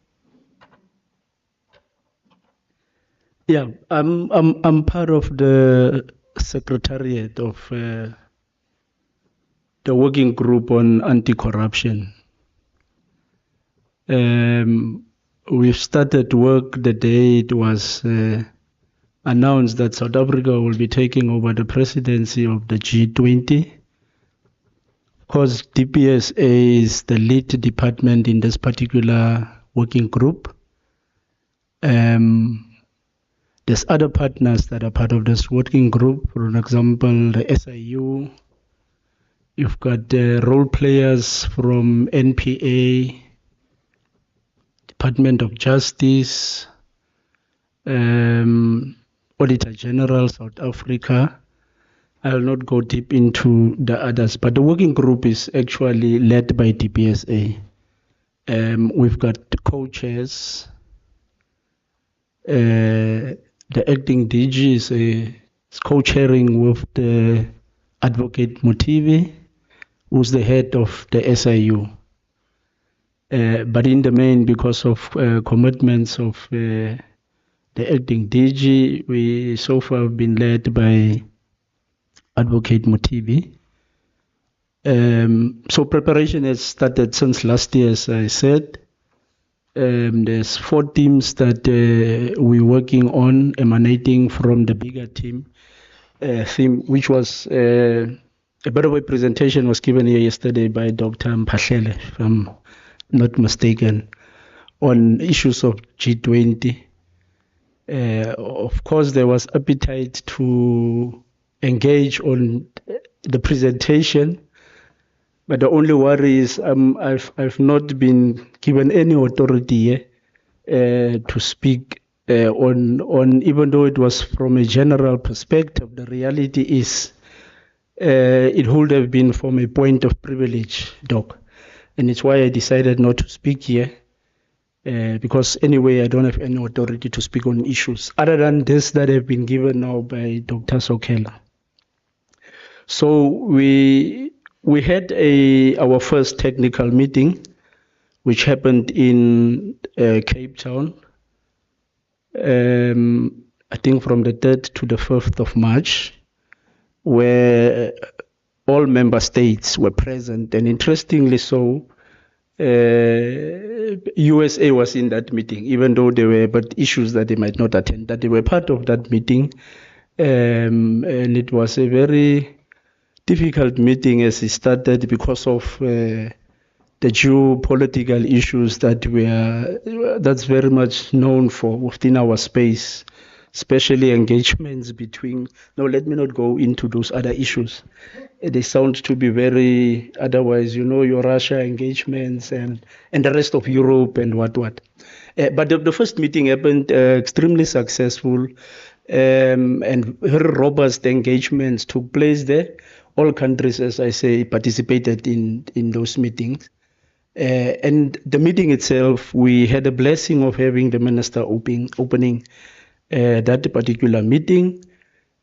Yeah, I'm part of the secretariat of the working group on anti-corruption. We've started work the day it was announced that South Africa will be taking over the presidency of the G20. Of course, DPSA is the lead department in this particular working group. There's other partners that are part of this working group. For example, the SIU. You've got role players from NPA, Department of Justice, Auditor General, South Africa. I'll not go deep into the others, but the working group is actually led by DPSA. We've got co-chairs. The acting DG is co-chairing with the Advocate Motivi, who's the head of the SIU. But in the main, because of commitments of the acting DG, we so far have been led by Advocate Motivi. So preparation has started since last year, as I said. There's 4 teams that we're working on, emanating from the bigger theme, which was a better way presentation was given here yesterday by Dr. Mphahlele, if I'm not mistaken, on issues of G20. Of course, there was appetite to engage on the presentation, but the only worry is I've not been given any authority to speak on, even though it was from a general perspective. The reality is it would have been from a point of privilege, Doc. And it's why I decided not to speak here, because anyway, I don't have any authority to speak on issues other than this that have been given now by Dr. Sokela. So we had our first technical meeting, which happened in Cape Town, I think from the 3rd to the 5th of March, where all member states were present, and interestingly so, USA was in that meeting, even though there were but issues that they might not attend, that they were part of that meeting, and it was a very difficult meeting as it started because of the geopolitical issues that's very much known for within our space, especially engagements between. No, let me not go into those other issues. They sound to be very otherwise, your Russia engagements and the rest of Europe and what. But the first meeting happened extremely successful, and very robust engagements took place there. All countries, as I say, participated in those meetings. And the meeting itself, we had the blessing of having the minister opening that particular meeting.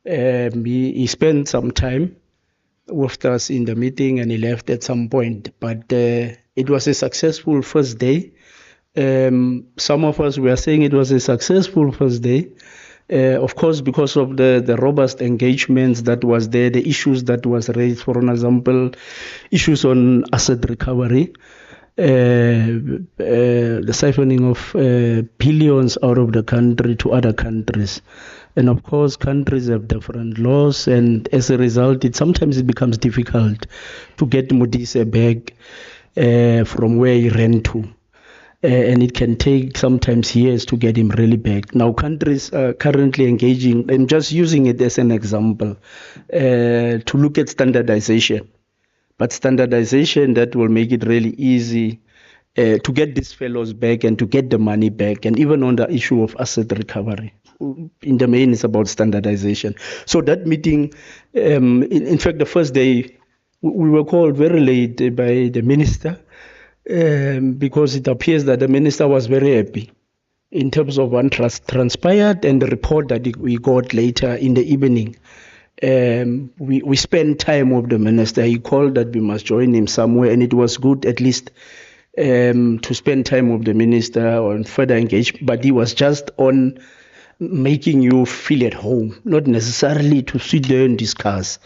He spent some time with us in the meeting and he left at some point. But it was a successful first day. Some of us were saying it was a successful first day. Of course, because of the robust engagements that was there, the issues that was raised, for example, issues on asset recovery, the siphoning of billions out of the country to other countries. And of course, countries have different laws, and as a result, sometimes it becomes difficult to get Modise back from where he ran to. And it can take sometimes years to get him really back. Now, countries are currently engaging, and just using it as an example, to look at standardization. But standardization that will make it really easy to get these fellows back and to get the money back, and even on the issue of asset recovery. In the main, it's about standardization. So that meeting, in fact, the first day, we were called very late by the minister, because it appears that the minister was very happy in terms of what transpired and the report that we got later in the evening. we spent time with the minister. He called that we must join him somewhere, and it was good at least to spend time with the minister on further engagement. But he was just on making you feel at home, not necessarily to sit there and discuss.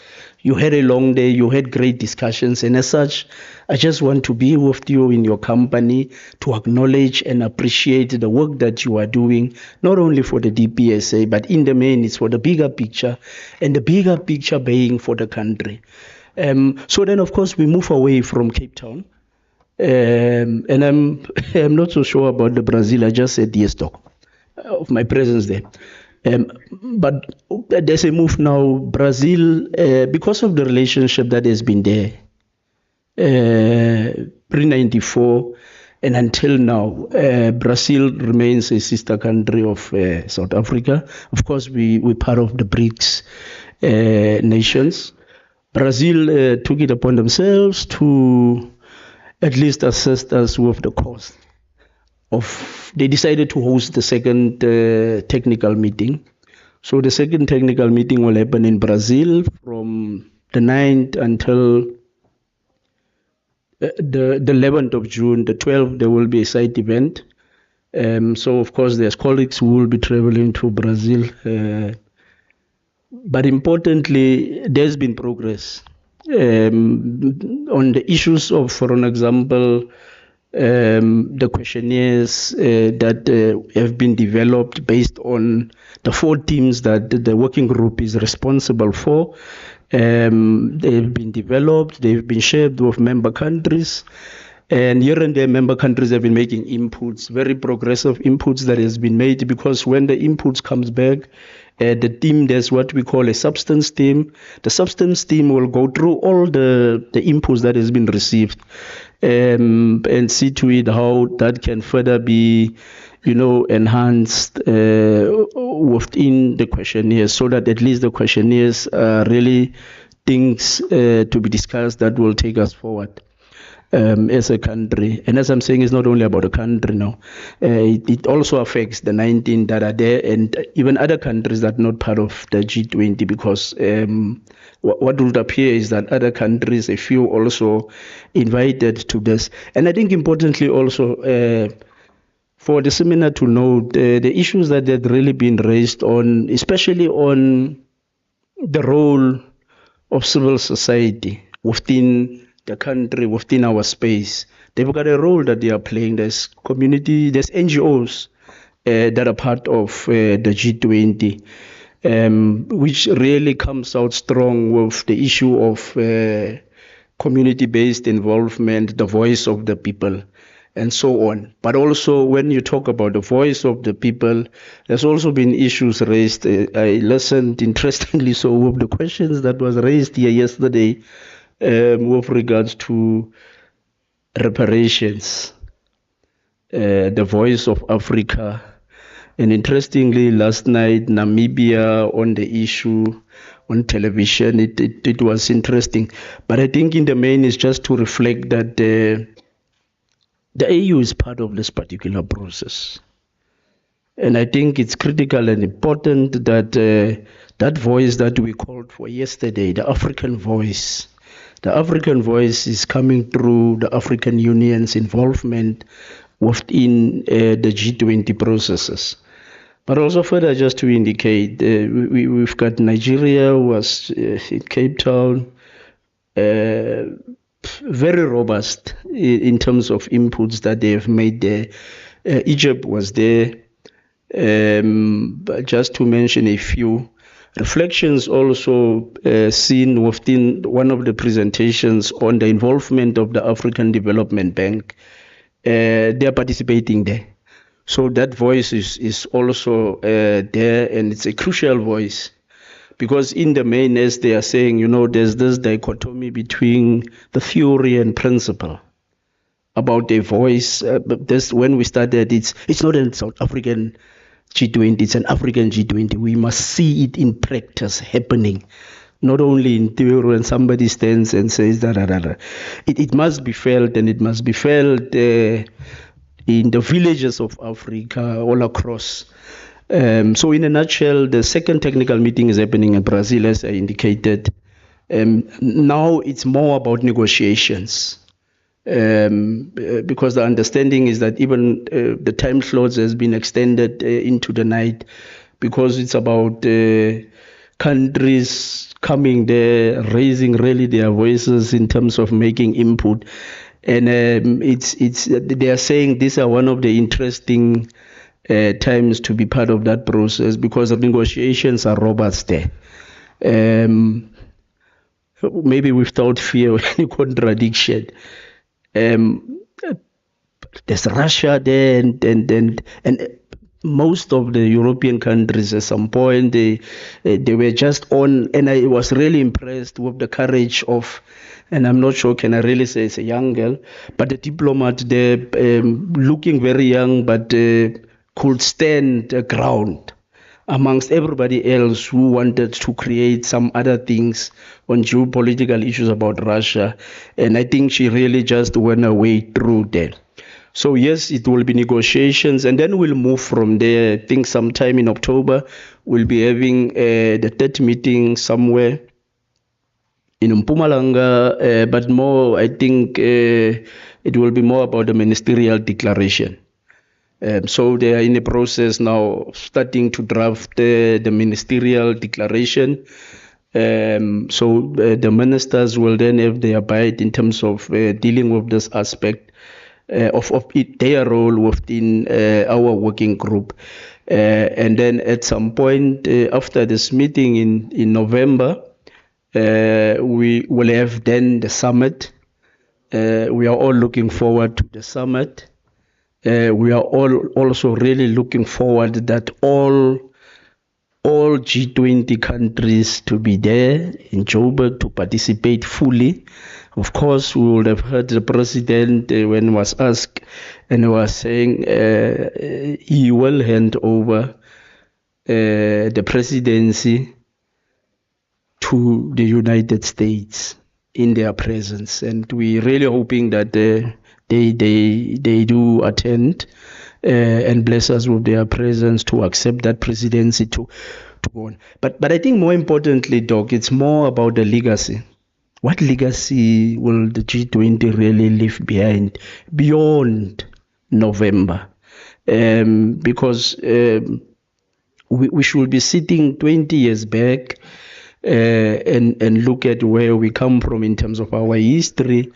You had a long day, you had great discussions, and as such, I just want to be with you in your company to acknowledge and appreciate the work that you are doing, not only for the DPSA, but in the main, it's for the bigger picture, and the bigger picture being for the country. So then, of course, we move away from Cape Town, and I'm not so sure about the Brazil. I just said yes, Doc, of my presence there. But there's a move now. Brazil, because of the relationship that has been there pre-94 and until now, Brazil remains a sister country of South Africa. Of course, we're part of the BRICS nations. Brazil took it upon themselves to at least assist us with the cost they decided to host the second technical meeting. So the second technical meeting will happen in Brazil from the 9th until the 11th of June. The 12th, there will be a side event. So, of course, there's colleagues who will be traveling to Brazil. But importantly, there's been progress on the issues of, for an example, the questionnaires that have been developed based on the 4 teams that the working group is responsible for. They've been developed, they've been shared with member countries, and here and there member countries have been making inputs, very progressive inputs that has been made, because when the inputs comes back, the team, there's what we call a substance team. The substance team will go through all the inputs that has been received and see to it how that can further be, enhanced within the questionnaires, so that at least the questionnaires are really things to be discussed that will take us forward as a country. And as I'm saying, it's not only about the country now. It also affects the 19 that are there and even other countries that are not part of the G20, because what would appear is that other countries, a few also invited to this. And I think importantly also for the seminar to note the issues that had really been raised on, especially on the role of civil society within the country, within our space. They've got a role that they are playing. There's community, there's NGOs that are part of the G20, which really comes out strong with the issue of community-based involvement, the voice of the people, and so on. But also, when you talk about the voice of the people, there's also been issues raised. I listened, interestingly so, with the questions that was raised here yesterday with regards to reparations, the voice of Africa. And interestingly, last night, Namibia on the issue on television, it was interesting. But I think in the main is just to reflect that the AU is part of this particular process. And I think it's critical and important that that voice that we called for yesterday, the African voice is coming through the African Union's involvement within the G20 processes. But also further, just to indicate, we've got Nigeria was in Cape Town, very robust in terms of inputs that they have made there. Egypt was there. But just to mention a few reflections also seen within one of the presentations on the involvement of the African Development Bank. They are participating there. So that voice is also there, and it's a crucial voice. Because in the main, as they are saying, there's this dichotomy between the theory and principle about a voice. This, when we started, it's not a South African G20, it's an African G20. We must see it in practice happening, not only in theory when somebody stands and says that. It must be felt, and it must be felt in the villages of Africa all across. So in a nutshell, the second technical meeting is happening in Brazil, as I indicated. Now it's more about negotiations. Because the understanding is that even the time slots has been extended into the night, because it's about countries coming there, raising really their voices in terms of making input. And they are saying these are one of the interesting times to be part of that process, because the negotiations are robust there. Maybe without fear or any contradiction. There's Russia there, and most of the European countries at some point they were just on, and I was really impressed with the courage of, and I'm not sure can I really say it's a young girl, but the diplomat there, looking very young, but could stand ground amongst everybody else who wanted to create some other things on geopolitical issues about Russia. And I think she really just went her way through that. So yes, it will be negotiations, and then we'll move from there. I think sometime in October, we'll be having the third meeting somewhere in Mpumalanga, but more, I think it will be more about the ministerial declaration. So they are in the process now, starting to draft the ministerial declaration. So the ministers will then have their bite in terms of dealing with this aspect of their role within our working group. And then at some point after this meeting in November, we will have then the summit. We are all looking forward to the summit. We are all also really looking forward that all G20 countries to be there in Joburg to participate fully. Of course, we would have heard the president when he was asked, and he was saying he will hand over the presidency to the United States in their presence, and we're really hoping that they do attend and bless us with their presence to accept that presidency to go on. But I think more importantly, Doc, it's more about the legacy. What legacy will the G20 really leave behind beyond November? Because we should be sitting 20 years back and look at where we come from in terms of our history,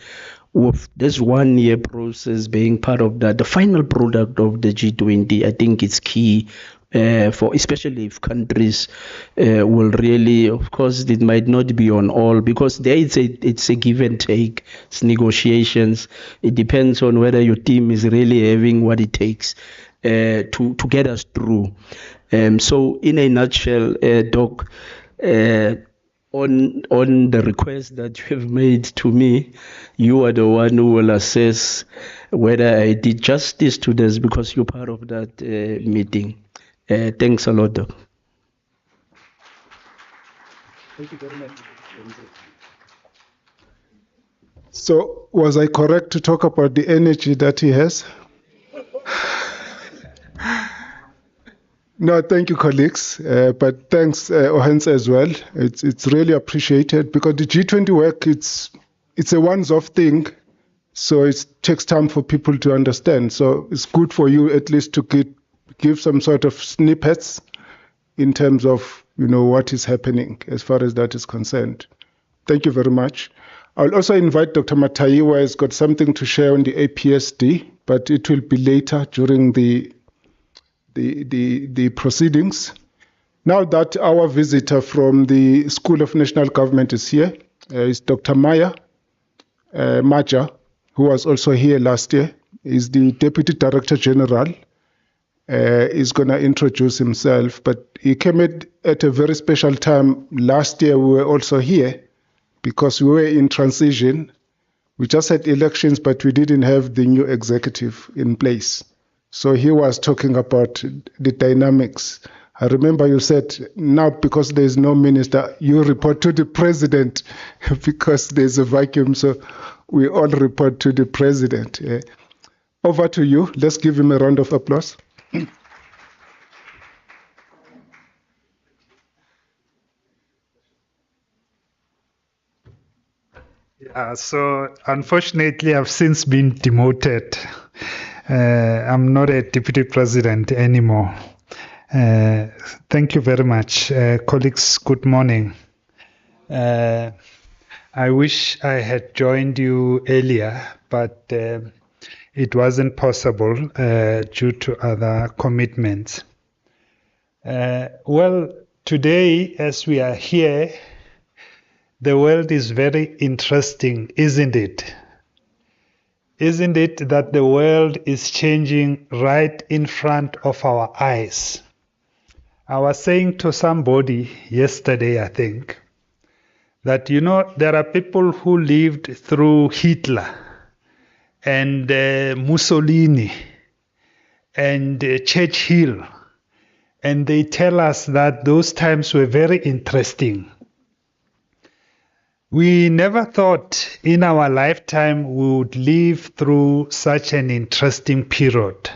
with this 1 year process being part of that. The final product of the G20, I think it's key for, especially if countries will really, of course, it might not be on all, because there it's a give and take, it's negotiations. It depends on whether your team is really having what it takes to get us through. So in a nutshell, Doc, on the request that you have made to me, you are the one who will assess whether I did justice to this, because you're part of that meeting. Thanks a lot, Doc. Thank you very much. So, was I correct to talk about the energy that he has? No, thank you, colleagues. But thanks, Ohens, as well. It's really appreciated, because the G20 work, it's a once-off thing, so it takes time for people to understand. So it's good for you at least to give some sort of snippets in terms of what is happening as far as that is concerned. Thank you very much. I'll also invite Dr. Matai, who has got something to share on the APSD, but it will be later during the proceedings. Now that our visitor from the School of National Government is here, is Dr. Maya Maja, who was also here last year, is the Deputy Director General, is going to introduce himself. But he came at a very special time. Last year we were also here because we were in transition. We just had elections, but we didn't have the new executive in place. So he was talking about the dynamics. I remember you said, now because there's no minister, you report to the president because there's a vacuum. So we all report to the president. Over to you. Let's give him a round of applause. So unfortunately, I've since been demoted. I'm not a deputy president anymore. Thank you very much. Colleagues, good morning. I wish I had joined you earlier, but it wasn't possible due to other commitments. Well, today, as we are here, the world is very interesting, isn't it? Isn't it that the world is changing right in front of our eyes? I was saying to somebody yesterday, I think, that, there are people who lived through Hitler and Mussolini and Churchill, and they tell us that those times were very interesting. We never thought in our lifetime we would live through such an interesting period,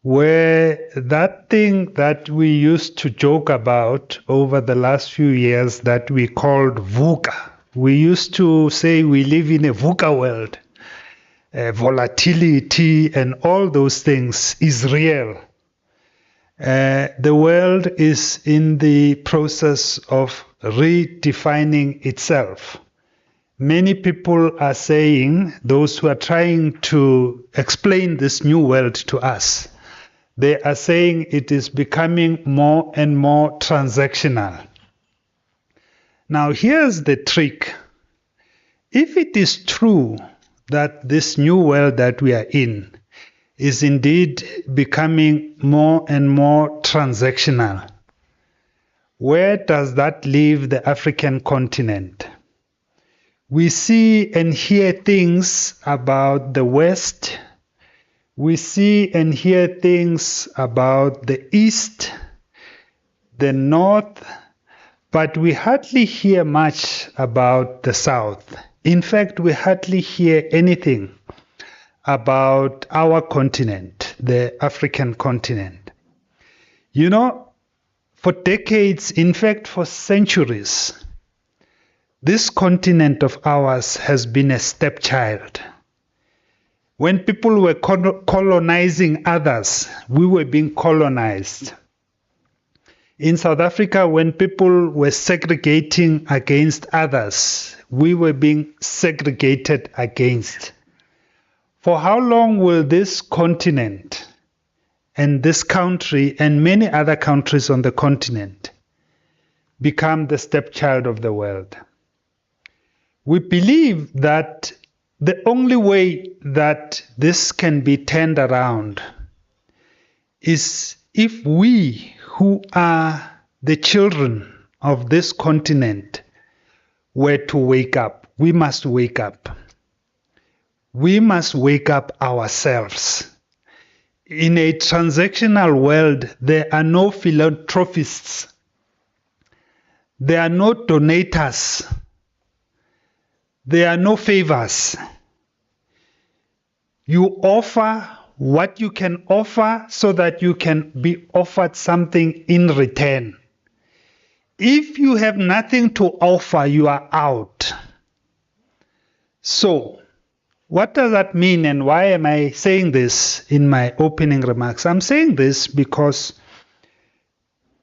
where that thing that we used to joke about over the last few years that we called VUCA, we used to say we live in a VUCA world. Volatility and all those things is real. The world is in the process of redefining itself. Many people are saying, those who are trying to explain this new world to us, they are saying it is becoming more and more transactional. Now, here's the trick. If it is true that this new world that we are in is indeed becoming more and more transactional, where does that leave the African continent? We see and hear things about the West. We see and hear things about the East, the North, but we hardly hear much about the South. In fact, we hardly hear anything about our continent, the African continent. For decades, in fact, for centuries, this continent of ours has been a stepchild. When people were colonizing others, we were being colonized. In South Africa, when people were segregating against others, we were being segregated against. For how long will this continent and this country and many other countries on the continent become the stepchild of the world? We believe that the only way that this can be turned around is if we who are the children of this continent were to wake up. We must wake up. We must wake up ourselves. In a transactional world, there are no philanthropists. There are no donators. There are no favors. You offer what you can offer so that you can be offered something in return. If you have nothing to offer, you are out. So, what does that mean, and why am I saying this in my opening remarks? I'm saying this because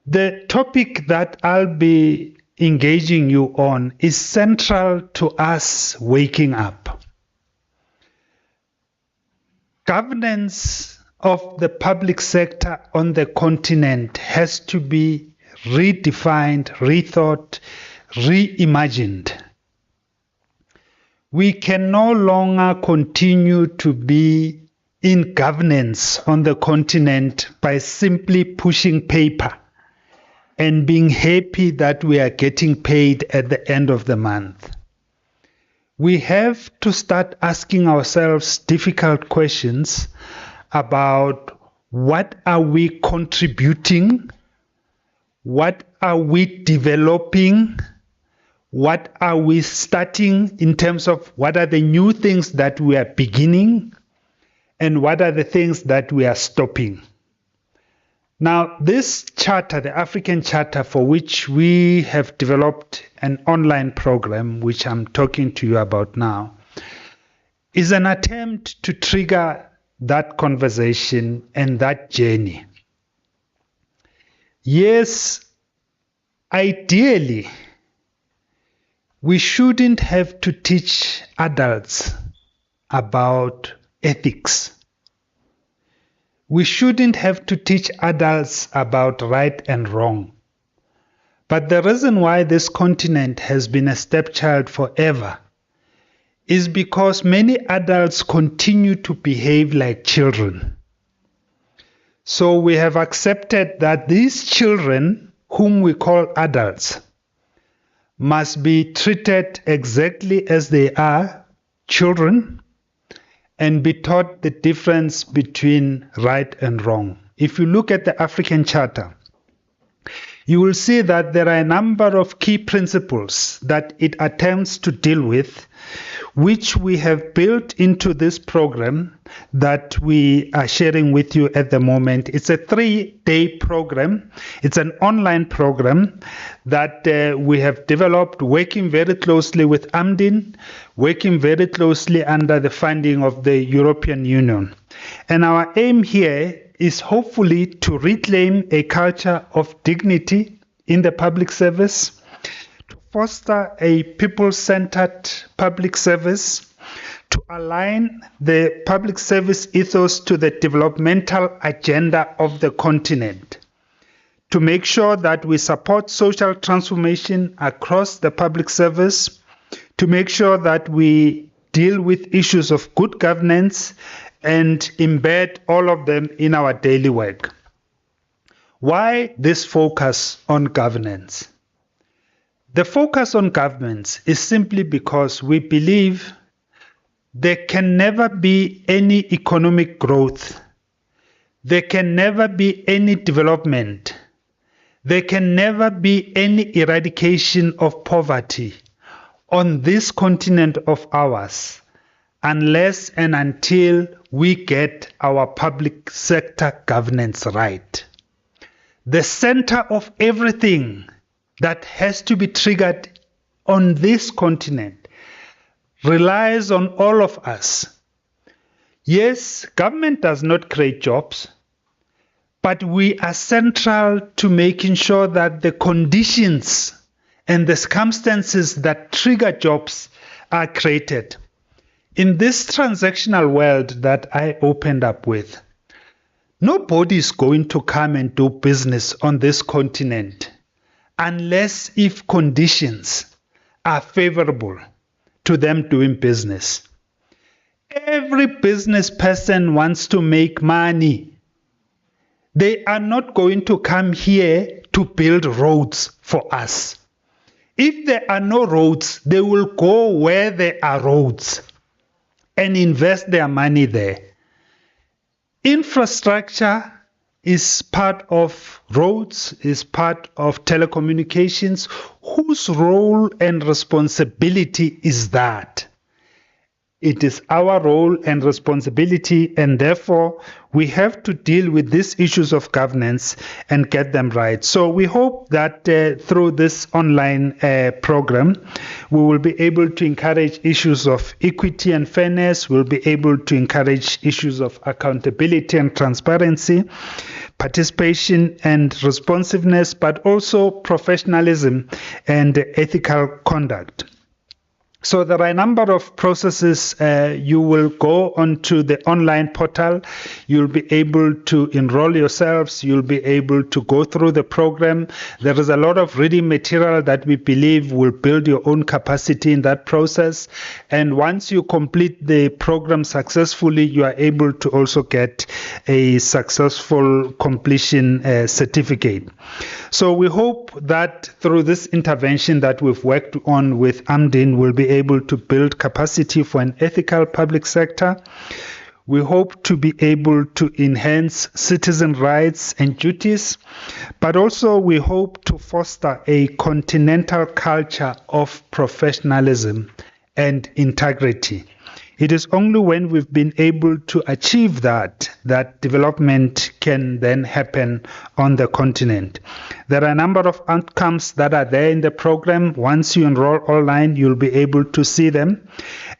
the topic that I'll be engaging you on is central to us waking up. Governance of the public sector on the continent has to be redefined, rethought, reimagined. We can no longer continue to be in governance on the continent by simply pushing paper and being happy that we are getting paid at the end of the month. We have to start asking ourselves difficult questions about what are we contributing, what are we developing, what are we starting in terms of what are the new things that we are beginning, and what are the things that we are stopping. Now, this charter, the African Charter, for which we have developed an online program, which I'm talking to you about now, is an attempt to trigger that conversation and that journey. Yes, ideally, we shouldn't have to teach adults about ethics. We shouldn't have to teach adults about right and wrong. But the reason why this continent has been a stepchild forever is because many adults continue to behave like children. So we have accepted that these children, whom we call adults, must be treated exactly as they are, children, and be taught the difference between right and wrong. If you look at the African Charter, you will see that there are a number of key principles that it attempts to deal with, which we have built into this program that we are sharing with you at the moment. It's a 3-day program. It's an online program that we have developed working very closely with Amdin, working very closely under the funding of the European Union. And our aim here is hopefully to reclaim a culture of dignity in the public service, to foster a people-centered public service, to align the public service ethos to the developmental agenda of the continent, to make sure that we support social transformation across the public service, to make sure that we deal with issues of good governance and embed all of them in our daily work. Why this focus on governance? The focus on governance is simply because we believe there can never be any economic growth, there can never be any development, there can never be any eradication of poverty on this continent of ours unless and until we get our public sector governance right. The center of everything that has to be triggered on this continent relies on all of us. Yes, government does not create jobs, but we are central to making sure that the conditions and the circumstances that trigger jobs are created. In this transactional world that I opened up with, nobody is going to come and do business on this continent unless if conditions are favorable to them doing business. Every business person wants to make money. They are not going to come here to build roads for us. If there are no roads, they will go where there are roads and invest their money there. Infrastructure is part of roads, is part of telecommunications. Whose role and responsibility is that? It is our role and responsibility, and therefore we have to deal with these issues of governance and get them right. So we hope that through this online program, we will be able to encourage issues of equity and fairness. We'll be able to encourage issues of accountability and transparency, participation and responsiveness, but also professionalism and ethical conduct. So there are a number of processes. You will go onto the online portal. You'll be able to enroll yourselves. You'll be able to go through the program. There is a lot of reading material that we believe will build your own capacity in that process. And once you complete the program successfully, you are able to also get a successful completion certificate. So we hope that through this intervention that we've worked on with Amdin, we'll be able to build capacity for an ethical public sector. We hope to be able to enhance citizen rights and duties, but also we hope to foster a continental culture of professionalism and integrity. It is only when we've been able to achieve that development can then happen on the continent. There are a number of outcomes that are there in the program. Once you enroll online, you'll be able to see them,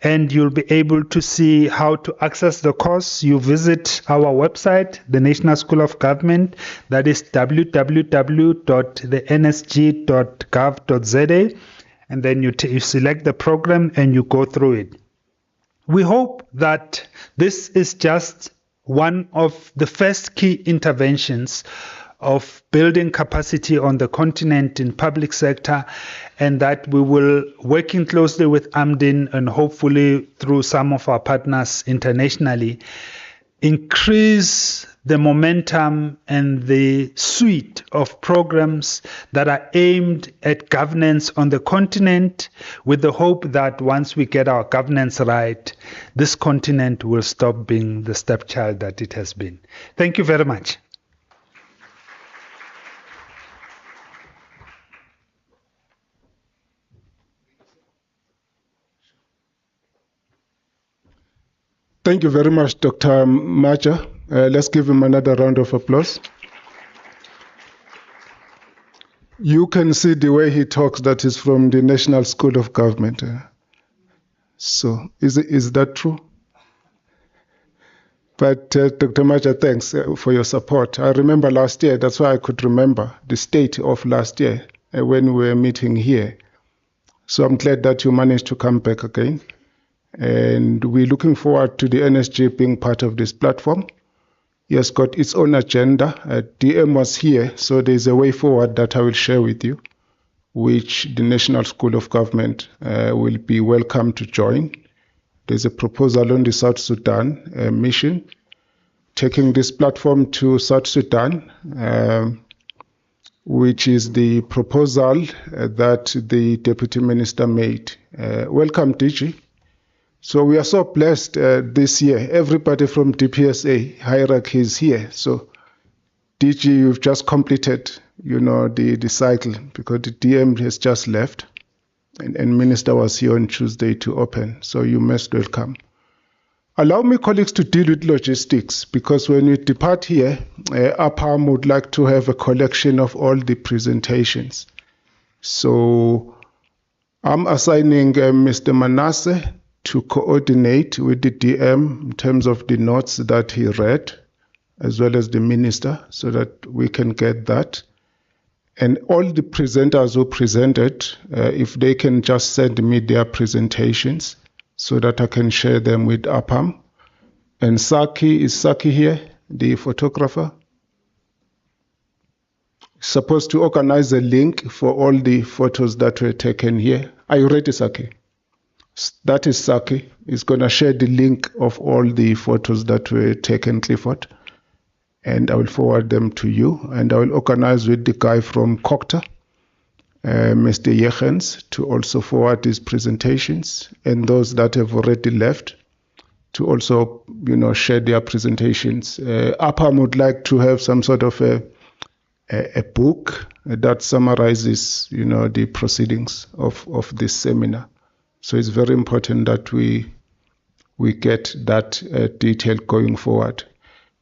and you'll be able to see how to access the course. You visit our website, the National School of Government, that is www.thensg.gov.za, and then you select the program and you go through it. We hope that this is just one of the first key interventions of building capacity on the continent in public sector, and that we will, working closely with AMDIN and hopefully through some of our partners internationally, increase the momentum and the suite of programs that are aimed at governance on the continent, with the hope that once we get our governance right, this continent will stop being the stepchild that it has been. Thank you very much. Thank you very much, Dr. Macha. Let's give him another round of applause. You can see the way he talks that is from the National School of Government. So is that true? But Dr. Macha, thanks for your support. I remember last year, that's why I could remember the state of last year when we were meeting here. So I'm glad that you managed to come back again. And we're looking forward to the NSG being part of this platform. It has got its own agenda. DM was here, so there's a way forward that I will share with you, which the National School of Government will be welcome to join. There's a proposal on the South Sudan mission, taking this platform to South Sudan, which is the proposal that the Deputy Minister made. Welcome, DG. So we are so blessed this year. Everybody from DPSA hierarchy is here. So DG, you've just completed, the cycle, because the DM has just left, and Minister was here on Tuesday to open. So you must welcome. Allow me, colleagues, to deal with logistics, because when we depart here, APAM would like to have a collection of all the presentations. So I'm assigning Mr. Manasseh to coordinate with the DM in terms of the notes that he read, as well as the minister, so that we can get that. And all the presenters who presented, if they can just send me their presentations so that I can share them with APAM. And Saki, is Saki here, the photographer? Supposed to organize a link for all the photos that were taken here. Are you ready, Saki? That is Saki. Is going to share the link of all the photos that were taken, Clifford, and I will forward them to you. And I will organize with the guy from Cocta, Mr. Jechens, to also forward his presentations, and those that have already left to also, share their presentations. APAM would like to have some sort of a book that summarizes, the proceedings of this seminar. So it's very important that we get that detail going forward.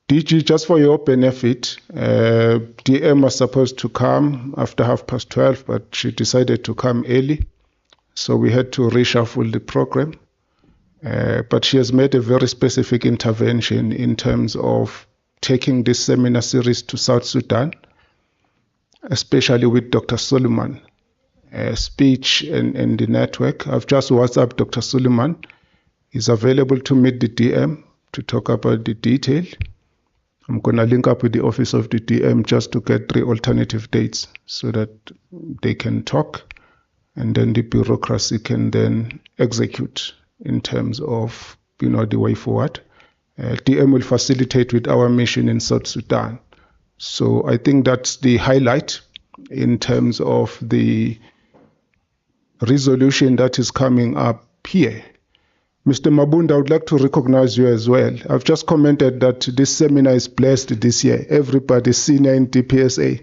DG, just for your benefit, DM was supposed to come after 12:30, but she decided to come early. So we had to reshuffle the program. But she has made a very specific intervention in terms of taking this seminar series to South Sudan, especially with Dr. Suleiman. Speech and the network. I've just WhatsApped Dr. Suleiman. He's available to meet the DM to talk about the detail. I'm going to link up with the office of the DM just to get 3 alternative dates so that they can talk, and then the bureaucracy can then execute in terms of, the way forward. DM will facilitate with our mission in South Sudan. So I think that's the highlight in terms of the resolution that is coming up here. Mr. Mabunda, I would like to recognize you as well. I've just commented that this seminar is blessed this year. Everybody senior in DPSA,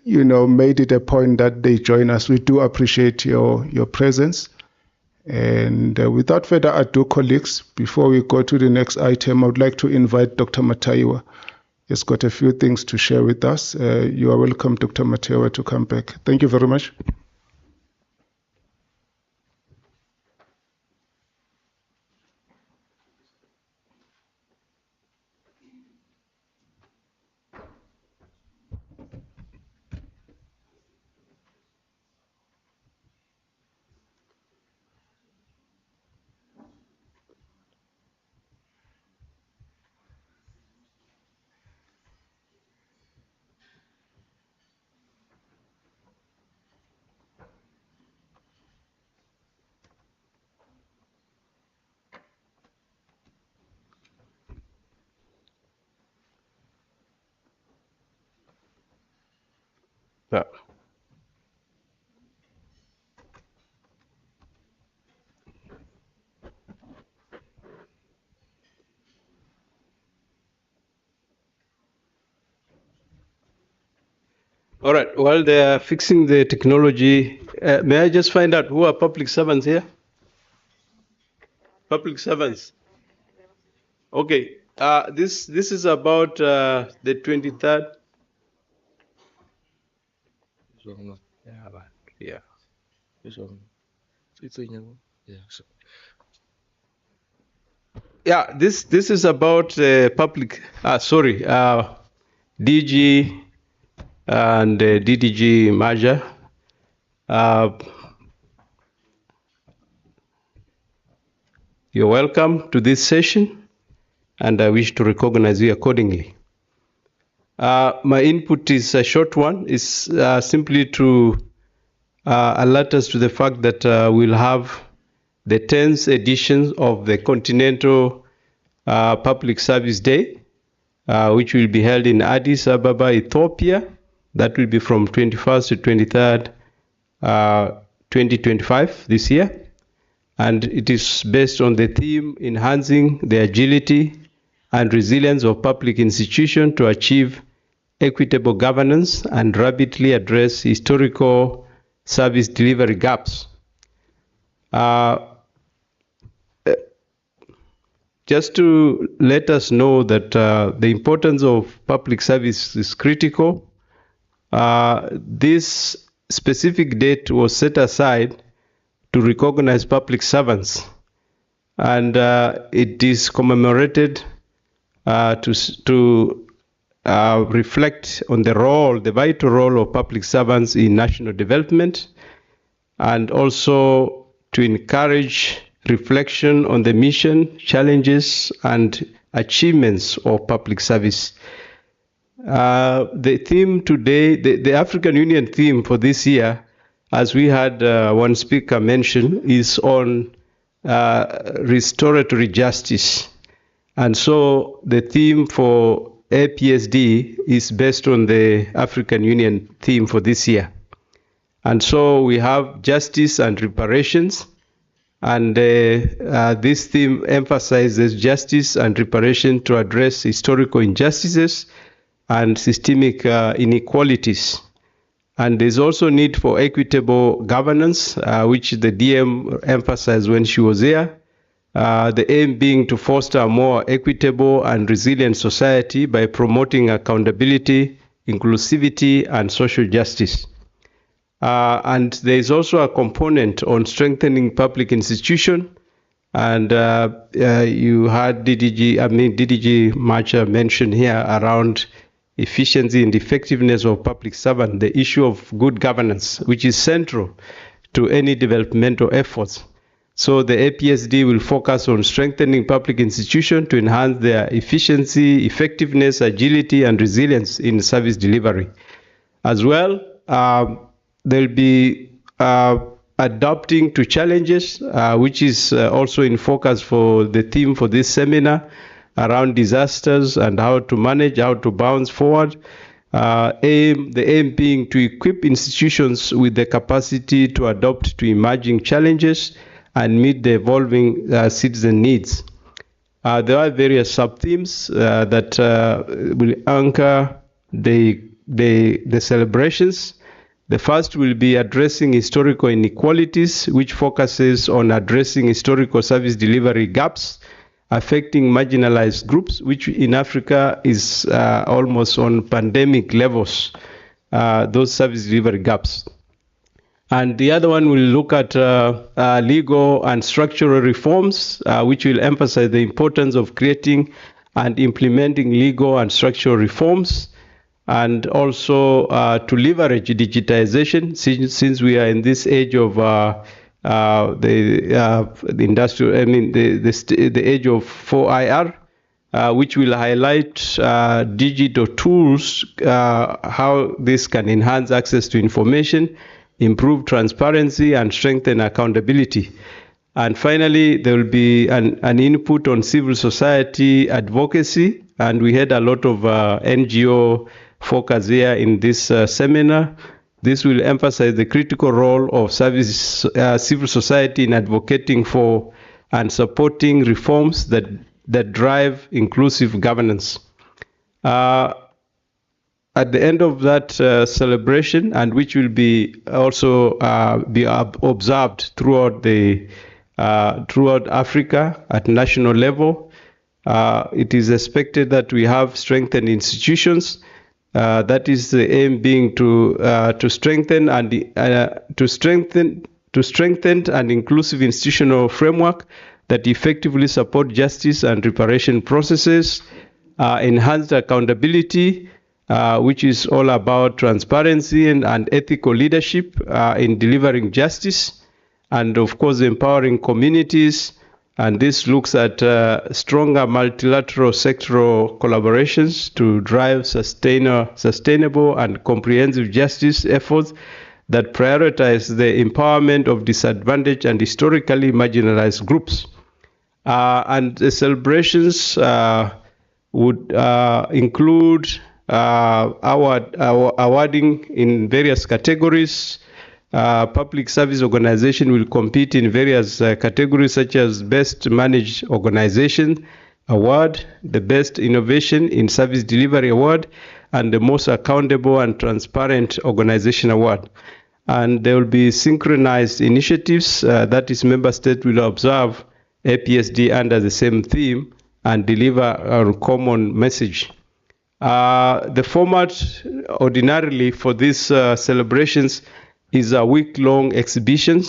made it a point that they join us. We do appreciate your presence. And without further ado, colleagues, before we go to the next item, I would like to invite Dr. Mataiwa. He's got a few things to share with us. You are welcome, Dr. Mataiwa, to come back. Thank you very much. Yeah. All right, while they are fixing the technology, may I just find out who are public servants here? Public servants. Okay, this is about the 23rd. Yeah. Yeah, this is about public. DG and DDG merger. You're welcome to this session, and I wish to recognize you accordingly. My input is a short one. It's simply to alert us to the fact that we'll have the 10th edition of the Continental Public Service Day, which will be held in Addis Ababa, Ethiopia. That will be from 21st to 23rd, 2025 this year. And it is based on the theme enhancing the agility and resilience of public institutions to achieve equitable governance and rapidly address historical service delivery gaps. Just to let us know that the importance of public service is critical, this specific date was set aside to recognize public servants, and it is commemorated to reflect on the vital role of public servants in national development, and also to encourage reflection on the mission, challenges, and achievements of public service. The theme today, the African Union theme for this year, as we had one speaker mention, is on restorative justice. And so the theme for APSD is based on the African Union theme for this year. And so we have justice and reparations. And this theme emphasizes justice and reparation to address historical injustices and systemic inequalities. And there's also need for equitable governance, which the DM emphasized when she was here. The aim being to foster a more equitable and resilient society by promoting accountability, inclusivity, and social justice. And there is also a component on strengthening public institutions. And you had DDG Marcher mentioned here around efficiency and effectiveness of public servant, the issue of good governance, which is central to any developmental efforts. So the APSD will focus on strengthening public institutions to enhance their efficiency, effectiveness, agility, and resilience in service delivery. As well, they'll be adapting to challenges, which is also in focus for the theme for this seminar, around disasters and how to manage, how to bounce forward. The aim being to equip institutions with the capacity to adapt to emerging challenges and meet the evolving citizen needs. There are various sub-themes that will anchor the celebrations. The first will be addressing historical inequalities, which focuses on addressing historical service delivery gaps affecting marginalized groups, which in Africa is almost on pandemic levels, those service delivery gaps. And the other one will look at legal and structural reforms, which will emphasize the importance of creating and implementing legal and structural reforms, and also to leverage digitization, since we are in this age of the industrial, the age of 4IR, which will highlight digital tools, how this can enhance access to information, improve transparency, and strengthen accountability. And finally, there will be an input on civil society advocacy, and we had a lot of NGO focus here in this seminar. This will emphasize the critical role of civil society in advocating for and supporting reforms that drive inclusive governance. At the end of that celebration, and which will be also be observed throughout Africa at national level, it is expected that we have strengthened institutions. That is the aim, being to strengthen an inclusive institutional framework that effectively support justice and reparation processes, enhanced accountability, which is all about transparency and ethical leadership in delivering justice, and of course empowering communities. And this looks at stronger multilateral sectoral collaborations to drive sustainable and comprehensive justice efforts that prioritize the empowerment of disadvantaged and historically marginalized groups. And the celebrations would include awarding in various categories. Public service organization will compete in various categories, such as Best Managed Organization Award, the Best Innovation in Service Delivery Award, and the Most Accountable and Transparent Organization Award. And there will be synchronized initiatives, that is, member states will observe APSD under the same theme and deliver a common message. The format ordinarily for these celebrations is a week-long exhibition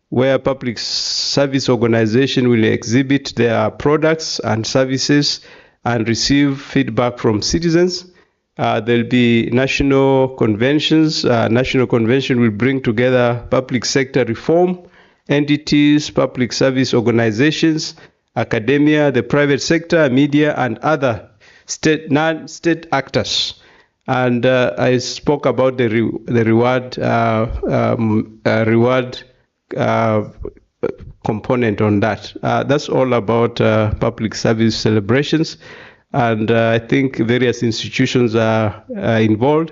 where public service organization will exhibit their products and services and receive feedback from citizens. There'll be national conventions. National convention will bring together public sector reform entities, public service organizations, academia, the private sector, media, and other non-state actors. And I spoke about the reward component on that. That's all about public service celebrations, and I think various institutions are involved.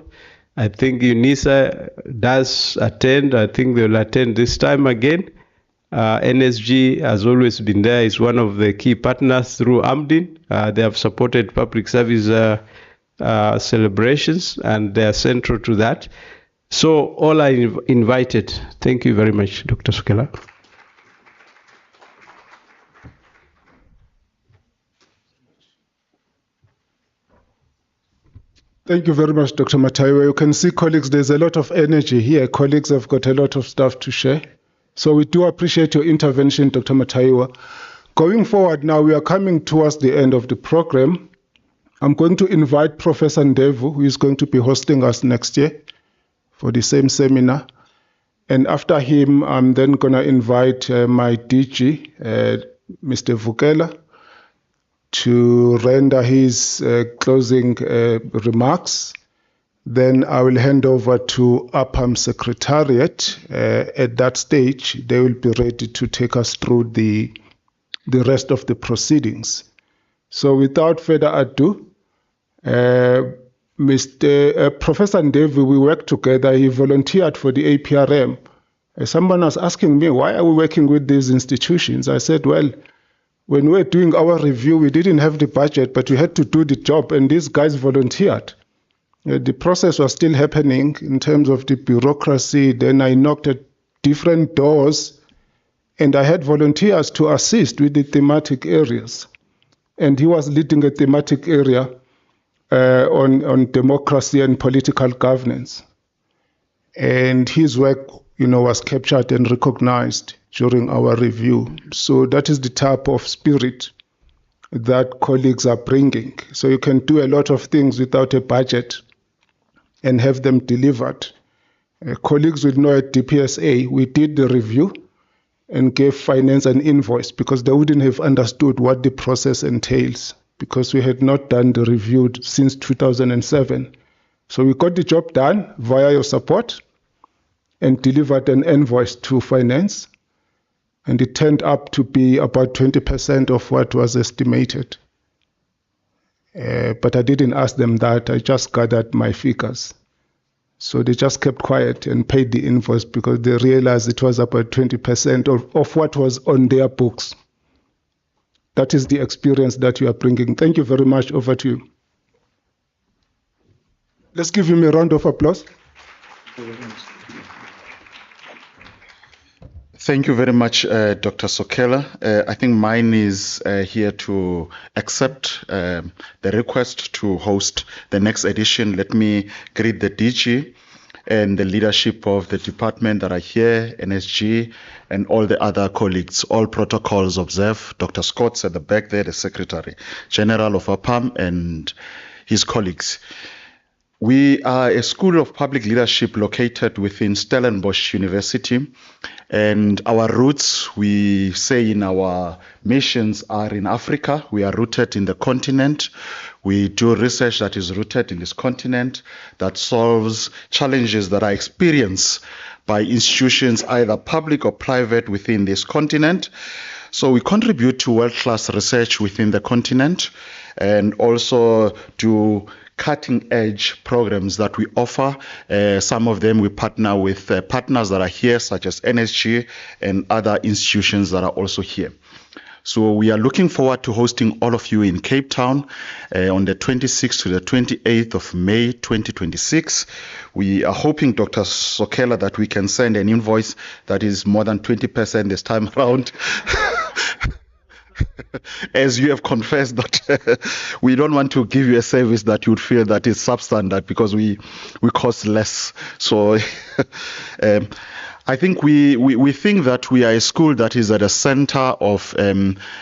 I think UNISA does attend. I think they will attend this time again. NSG has always been there, is one of the key partners through AMDIN. They have supported public service celebrations, and they are central to that. So all are invited. Thank you very much, Dr. Sukela. Thank you very much, Dr. Mataiwa. You can see, colleagues, there's a lot of energy here. Colleagues have got a lot of stuff to share. So we do appreciate your intervention, Dr. Mataiwa. Going forward now, we are coming towards the end of the program. I'm going to invite Professor Ndevu, who is going to be hosting us next year for the same seminar. And after him, I'm then going to invite my DG, Mr. Vukela, to render his closing remarks. Then I will hand over to APAM Secretariat. At that stage, they will be ready to take us through the rest of the proceedings. So without further ado, Professor Ndevu, we worked together. He volunteered for the APRM. Someone was asking me, why are we working with these institutions? I said, well, when we were doing our review, we didn't have the budget, but we had to do the job, and these guys volunteered. The process was still happening in terms of the bureaucracy. Then I knocked at different doors, and I had volunteers to assist with the thematic areas. And he was leading a thematic area on democracy and political governance. And his work, was captured and recognized during our review. So that is the type of spirit that colleagues are bringing. So you can do a lot of things without a budget and have them delivered. Colleagues will know at DPSA, we did the review and gave finance an invoice because they wouldn't have understood what the process entails because we had not done the review since 2007. So we got the job done via your support and delivered an invoice to finance. And it turned up to be about 20% of what was estimated. But I didn't ask them that. I just gathered my figures. So they just kept quiet and paid the invoice because they realized it was about 20% of what was on their books. That is the experience that you are bringing. Thank you very much. Over to you. Let's give him a round of applause. Thank you very much, Dr. Sokela. I think mine is here to accept the request to host the next edition. Let me greet the DG and the leadership of the department that are here, NSG, and all the other colleagues. All protocols observed. Dr. Scott's at the back there, the Secretary General of APAM, and his colleagues. We are a school of public leadership located within Stellenbosch University, and our roots, we say in our missions, are in Africa. We are rooted in the continent. We do research that is rooted in this continent that solves challenges that are experienced by institutions, either public or private, within this continent. So we contribute to world-class research within the continent and also to cutting-edge programs that we offer. Some of them we partner with partners that are here, such as NSG and other institutions that are also here. So we are looking forward to hosting all of you in Cape Town on the 26th to the 28th of May 2026. We are hoping, Dr. Sokela, that we can send an invoice that is more than 20% this time around. As you have confessed that we don't want to give you a service that you would feel that is substandard because we cost less. So I think we think that we are a school that is at the center of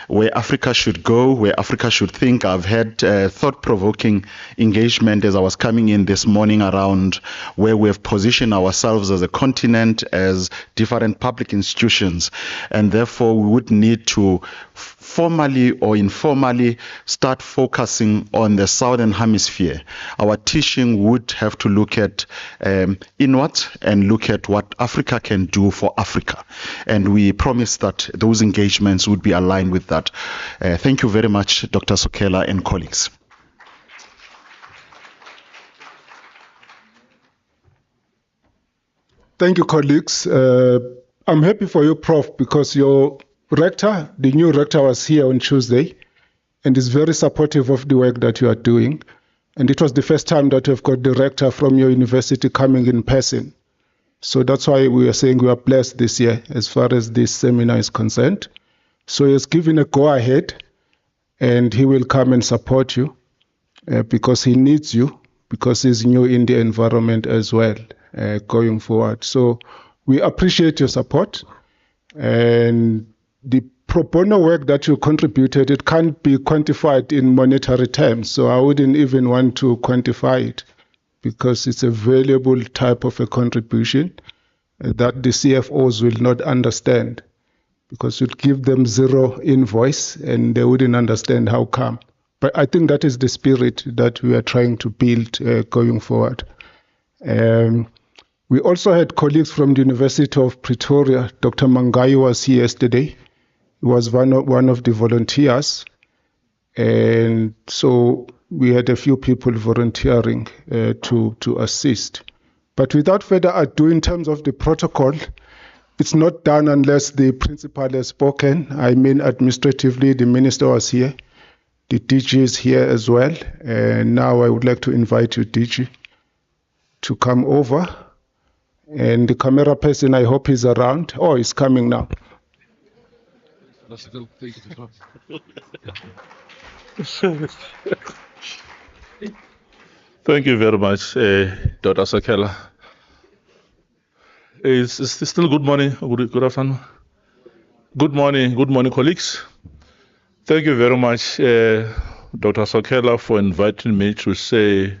where Africa should go, where Africa should think. I've had thought-provoking engagement as I was coming in this morning around where we have positioned ourselves as a continent, as different public institutions, and therefore we would need to formally or informally start focusing on the Southern Hemisphere. Our teaching would have to look at inward and look at what Africa can do for Africa. And we promise that those engagements would be aligned with that. Thank you very much, Dr. Sokela and colleagues. Thank you, colleagues. I'm happy for you, Prof, because your rector, the new rector, was here on Tuesday and is very supportive of the work that you are doing. And it was the first time that we've got the rector from your university coming in person. So that's why we are saying we are blessed this year as far as this seminar is concerned. So he has given a go-ahead and he will come and support you because he needs you, because he's new in the environment as well going forward. So we appreciate your support. And the pro bono work that you contributed, it can't be quantified in monetary terms. So I wouldn't even want to quantify it because it's a valuable type of a contribution that the CFOs will not understand because you'd give them zero invoice and they wouldn't understand how come. But I think that is the spirit that we are trying to build going forward. We also had colleagues from the University of Pretoria. Dr. Mangai was here yesterday. He was one of the volunteers. And so we had a few people volunteering to assist. But without further ado, in terms of the protocol, it's not done unless the principal has spoken. I mean, administratively, the minister was here. The DG is here as well. And now I would like to invite you, DG, to come over. And the camera person, I hope he's around. Oh, he's coming now. Thank you very much, Dr. Sokhela. It's still good morning, good afternoon. Good morning, colleagues. Thank you very much, Dr. Sokhela, for inviting me to say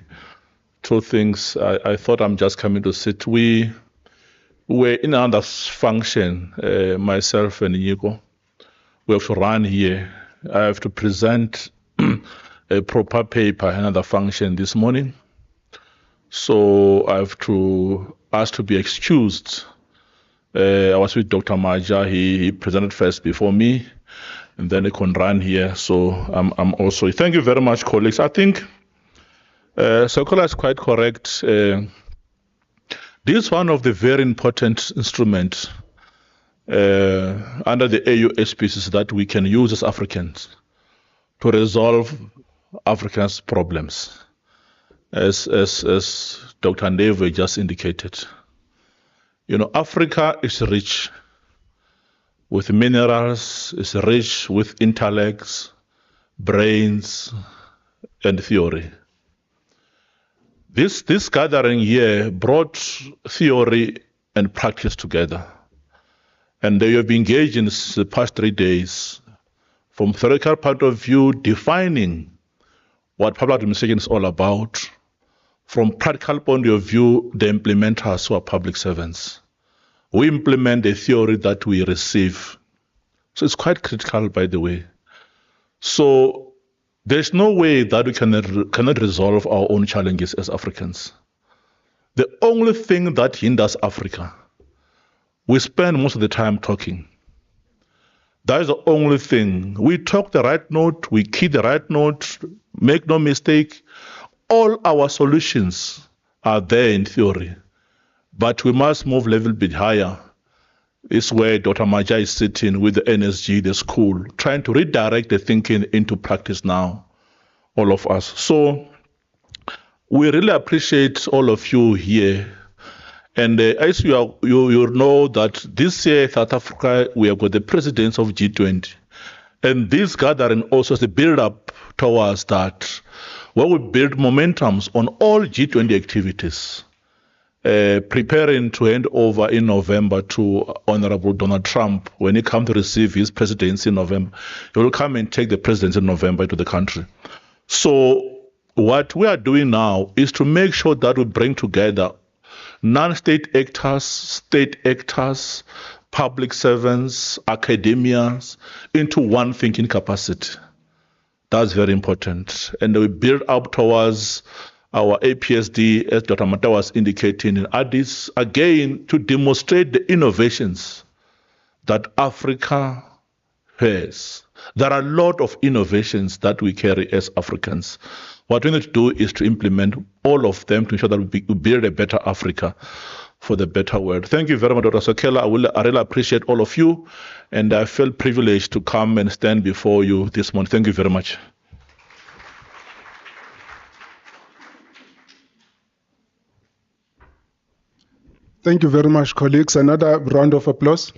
two things. I thought I'm just coming to sit. We were in another function, myself and Inigo. We have to run here. I have to present a proper paper, another function this morning. So I have to ask to be excused. I was with Dr. Maja. He presented first before me, and then he can run here. So I'm also. Thank you very much, colleagues. I think Sokhela is quite correct. This is one of the very important instruments under the AU auspices that we can use as Africans to resolve Africa's problems, as Dr. Ndeve just indicated. You know, Africa is rich with minerals, is rich with intellects, brains, and theory. This gathering here brought theory and practice together. And they have been engaged in the past 3 days from theoretical point of view, defining what public administration is all about. From practical point of view, the implementers who are public servants. We implement the theory that we receive. So it's quite critical, by the way. So there's no way that we cannot resolve our own challenges as Africans. The only thing that hinders Africa, we spend most of the time talking. That is the only thing. We talk the right note, we key the right note, make no mistake. All our solutions are there in theory, but we must move a little bit higher. It's where Dr. Maja is sitting with the NSG, the school, trying to redirect the thinking into practice now, all of us. So we really appreciate all of you here. And as you know that this year, South Africa, we have got the presidents of G20. And this gathering also is a build-up towards that, where we build momentums on all G20 activities, preparing to hand over in November to Honorable Donald Trump. When he comes to receive his presidency in November, he will come and take the presidency in November to the country. So what we are doing now is to make sure that we bring together non-state actors, state actors, public servants, academians into one thinking capacity. That's very important. And we build up towards our APSD, as Dr. Mata was indicating in Addis, again, to demonstrate the innovations that Africa has. There are a lot of innovations that we carry as Africans. What we need to do is to implement all of them to ensure that we build a better Africa for the better world. Thank you very much, Dr. Sokhela. I really appreciate all of you, and I feel privileged to come and stand before you this morning. Thank you very much. Thank you very much, colleagues. Another round of applause.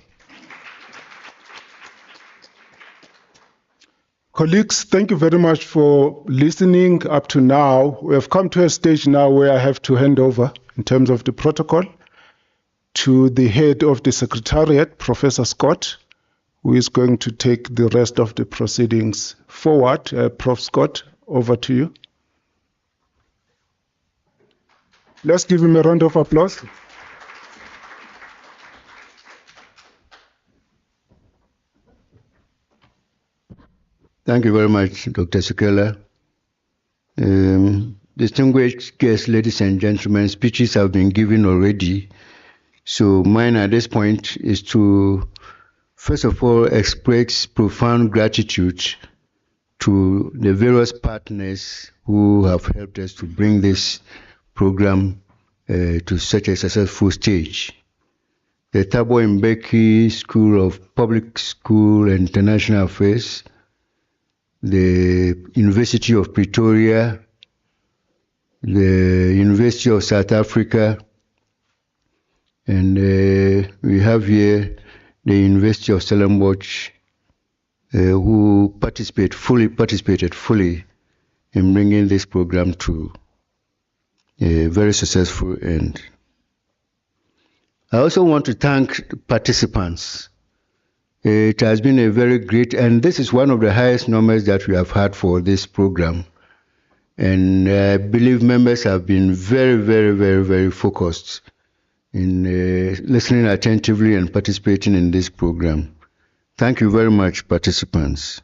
Colleagues, thank you very much for listening up to now. We have come to a stage now where I have to hand over, in terms of the protocol, to the head of the Secretariat, Professor Scott, who is going to take the rest of the proceedings forward. Prof. Scott, over to you. Let's give him a round of applause. Thank you very much, Dr. Sokhela. Distinguished guests, ladies and gentlemen, speeches have been given already. So mine at this point is to, first of all, express profound gratitude to the various partners who have helped us to bring this program to such a successful stage. The Thabo Mbeki School of Public School and International Affairs, the University of Pretoria, the University of South Africa, and we have here the University of Stellenbosch, who participated fully in bringing this program to a very successful end. I also want to thank participants. It has been a very great, and this is one of the highest numbers that we have had for this program. And I believe members have been very, very, very, very focused in listening attentively and participating in this program. Thank you very much, participants.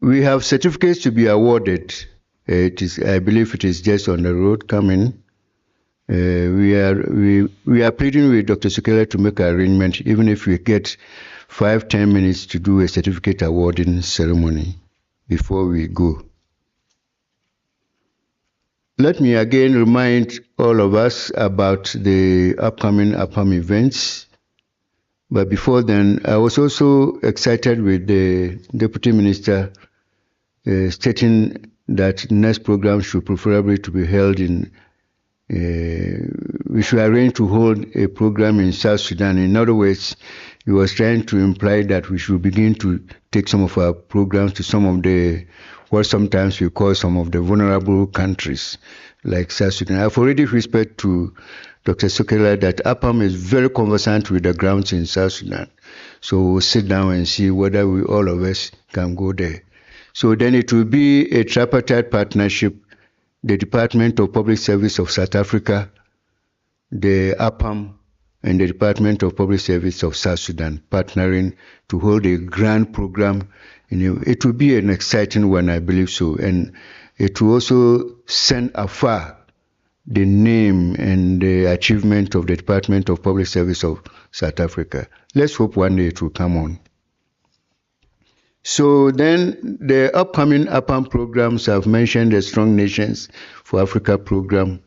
We have certificates to be awarded. I believe it is just on the road coming. We are pleading with Dr. Sokela to make an arrangement, even if we get 5-10 minutes to do a certificate awarding ceremony before we go. Let me again remind all of us about the upcoming APAM events. But before then, I was also excited with the Deputy Minister stating that next program should preferably to be held in, we should arrange to hold a program in South Sudan. In other words, he was trying to imply that we should begin to take some of our programs to some of the, what sometimes we call some of the vulnerable countries like South Sudan. I've already respect to Dr. Sokela that APAM is very conversant with the grounds in South Sudan. So we'll sit down and see whether we, all of us, can go there. So then it will be a tripartite partnership, the Department of Public Service of South Africa, the APAM, and the Department of Public Service of South Sudan partnering to hold a grand program. It will be an exciting one, I believe so. And it will also send afar the name and the achievement of the Department of Public Service of South Africa. Let's hope one day it will come on. So then the upcoming APAM programs, I've mentioned the Strong Nations for Africa program,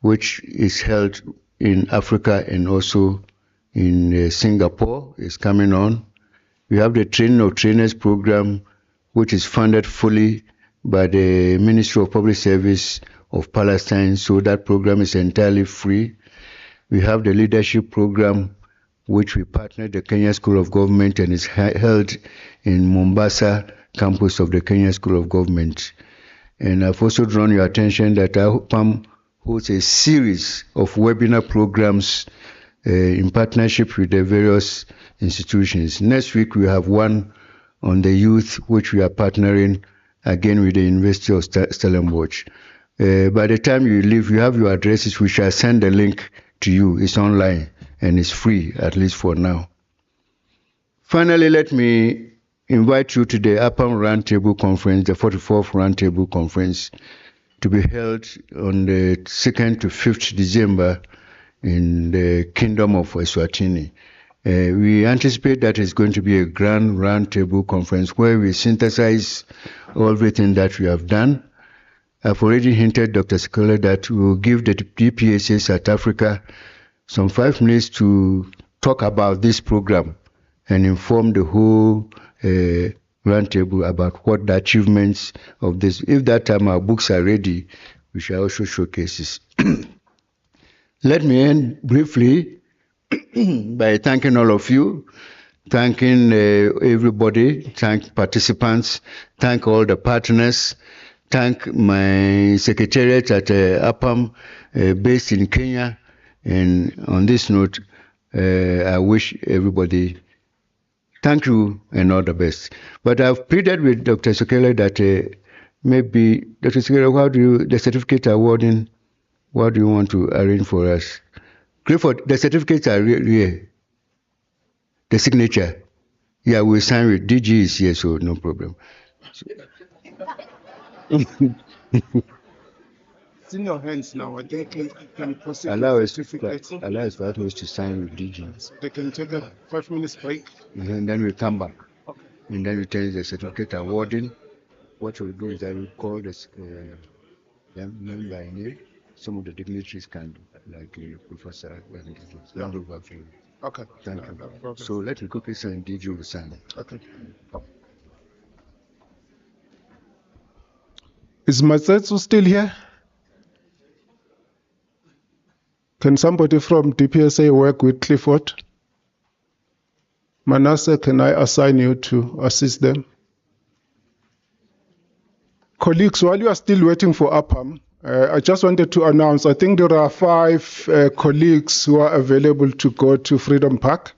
which is held in Africa and also in Singapore, is coming on. We have the Training of Trainers program, which is funded fully by the Ministry of Public Service of Palestine, so that program is entirely free. We have the Leadership program, which we partnered the Kenya School of Government and is held in Mombasa campus of the Kenya School of Government. And I've also drawn your attention that APAM holds a series of webinar programs in partnership with the various institutions. Next week we have one on the youth, which we are partnering again with the University of Stellenbosch. By the time you leave, you have your addresses. We shall send the link to you. It's online and it's free, at least for now. Finally, let me invite you to the APAM Roundtable Conference, the 44th Roundtable Conference, to be held on the 2nd to 5th December in the Kingdom of Eswatini. We anticipate that it's going to be a grand roundtable conference where we synthesize everything that we have done. I've already hinted, Dr. Sokela, that we will give the DPSA South Africa some 5 minutes to talk about this program and inform the whole roundtable about what the achievements of this. If that time our books are ready, we shall also showcase this. Let me end briefly by thanking all of you, thanking everybody, thank participants, thank all the partners, thank my secretariat at APAM based in Kenya. And on this note, I wish everybody thank you and all the best. But I've pleaded with Dr. Sokela that maybe, Dr. Sokela, the certificate awarding, what do you want to arrange for us? Clifford, the certificates are here. The signature. Yeah, we'll sign with DG is here, so no problem. It's in your hands now. They can proceed. Allow us to sign with DG. They can take a 5 minutes break. And then we come back. Okay. And then we tell you the certificate awarding. What we'll do is that we'll call this name by name. Some of the dignitaries can do, like Professor. Okay. Thank you. So let me quickly send DG will sign. Okay. Is Matsetsu still here? Can somebody from DPSA work with Clifford? Manasseh, can I assign you to assist them? Colleagues, while you are still waiting for APAM, I just wanted to announce, I think there are 5 colleagues who are available to go to Freedom Park.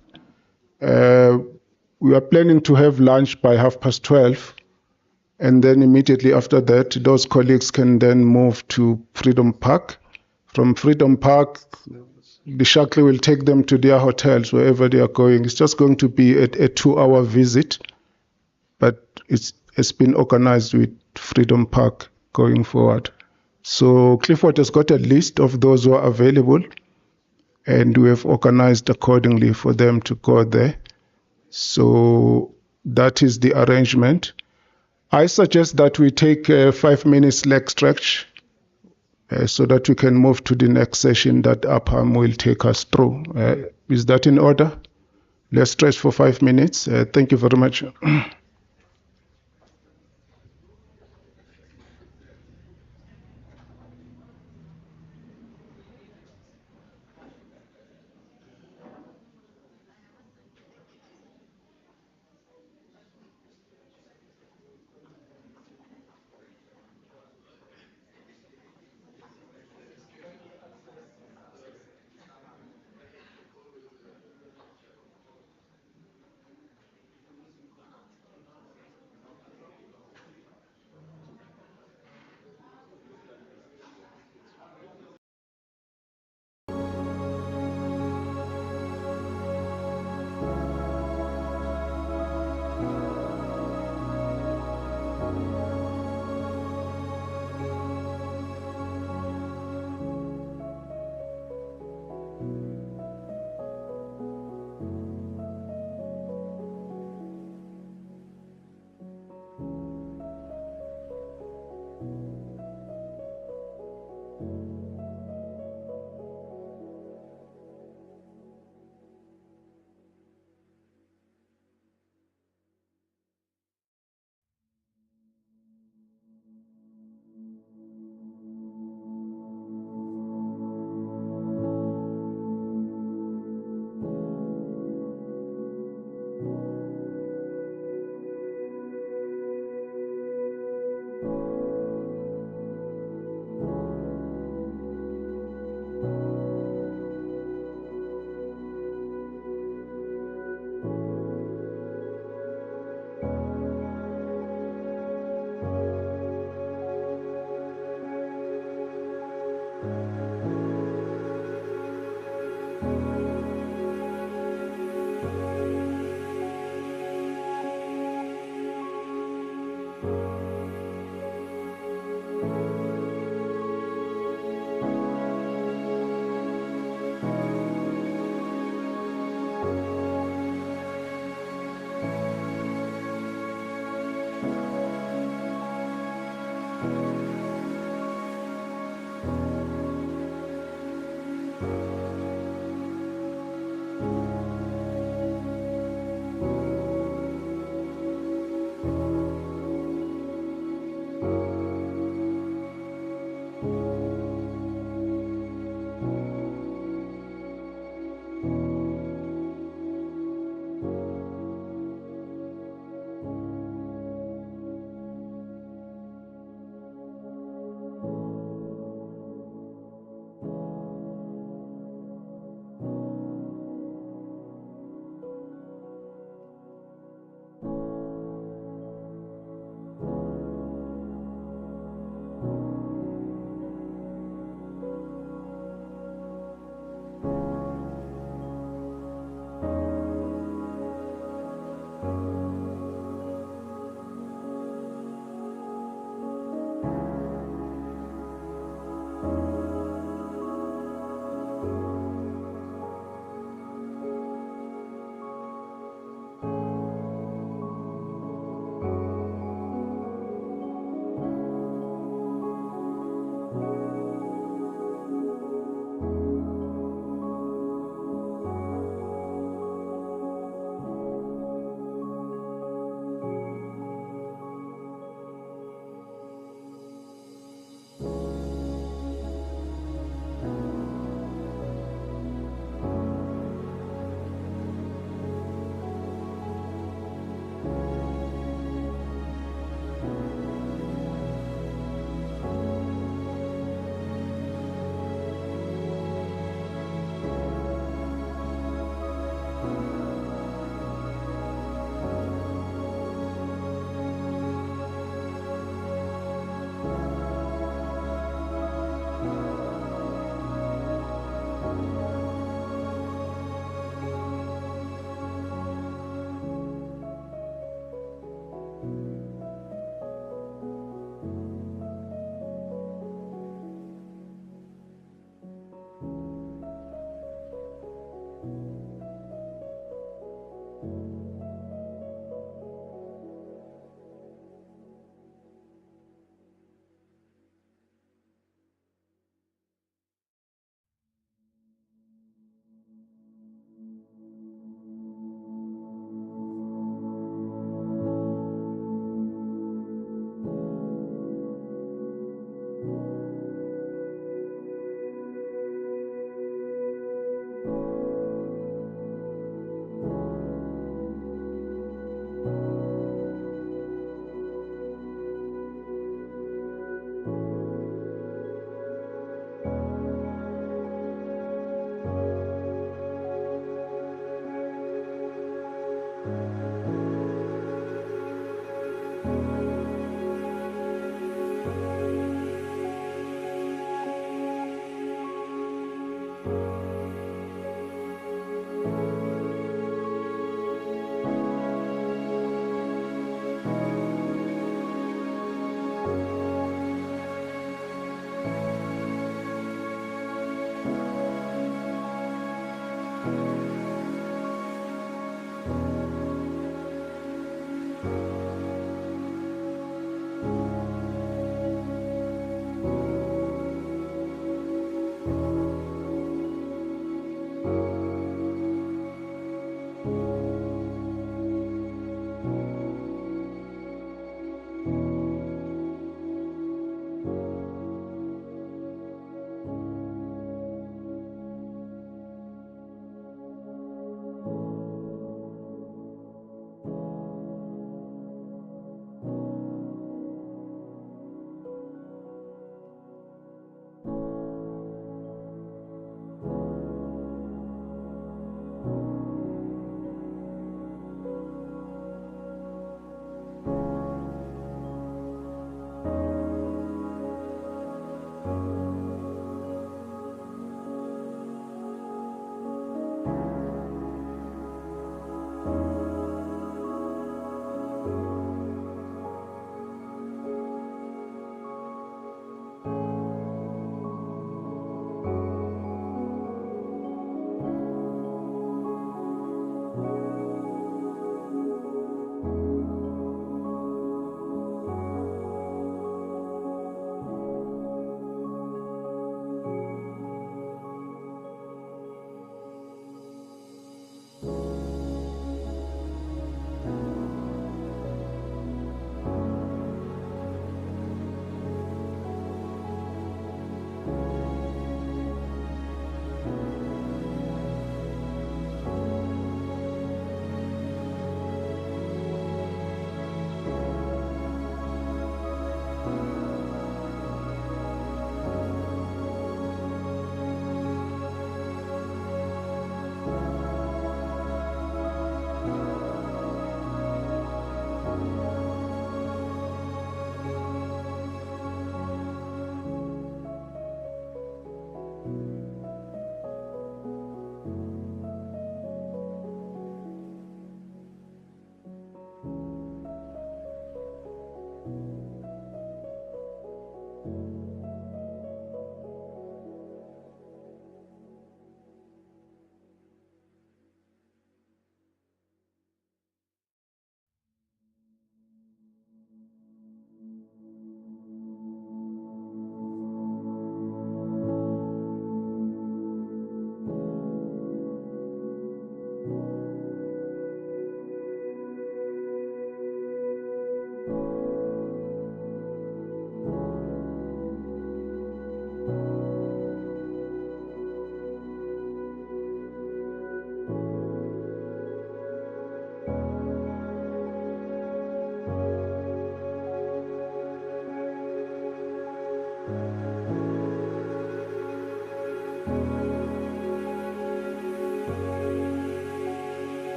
We are planning to have lunch by 12:30, and then immediately after that, those colleagues can then move to Freedom Park. From Freedom Park, the shuttle will take them to their hotels, wherever they are going. It's just going to be a 2-hour visit, but it's been organized with Freedom Park going forward. So Clifford has got a list of those who are available, and we have organized accordingly for them to go there. So that is the arrangement. I suggest that we take a 5-minute leg stretch so that we can move to the next session that APAM will take us through. Is that in order? Let's stretch for 5 minutes. Thank you very much.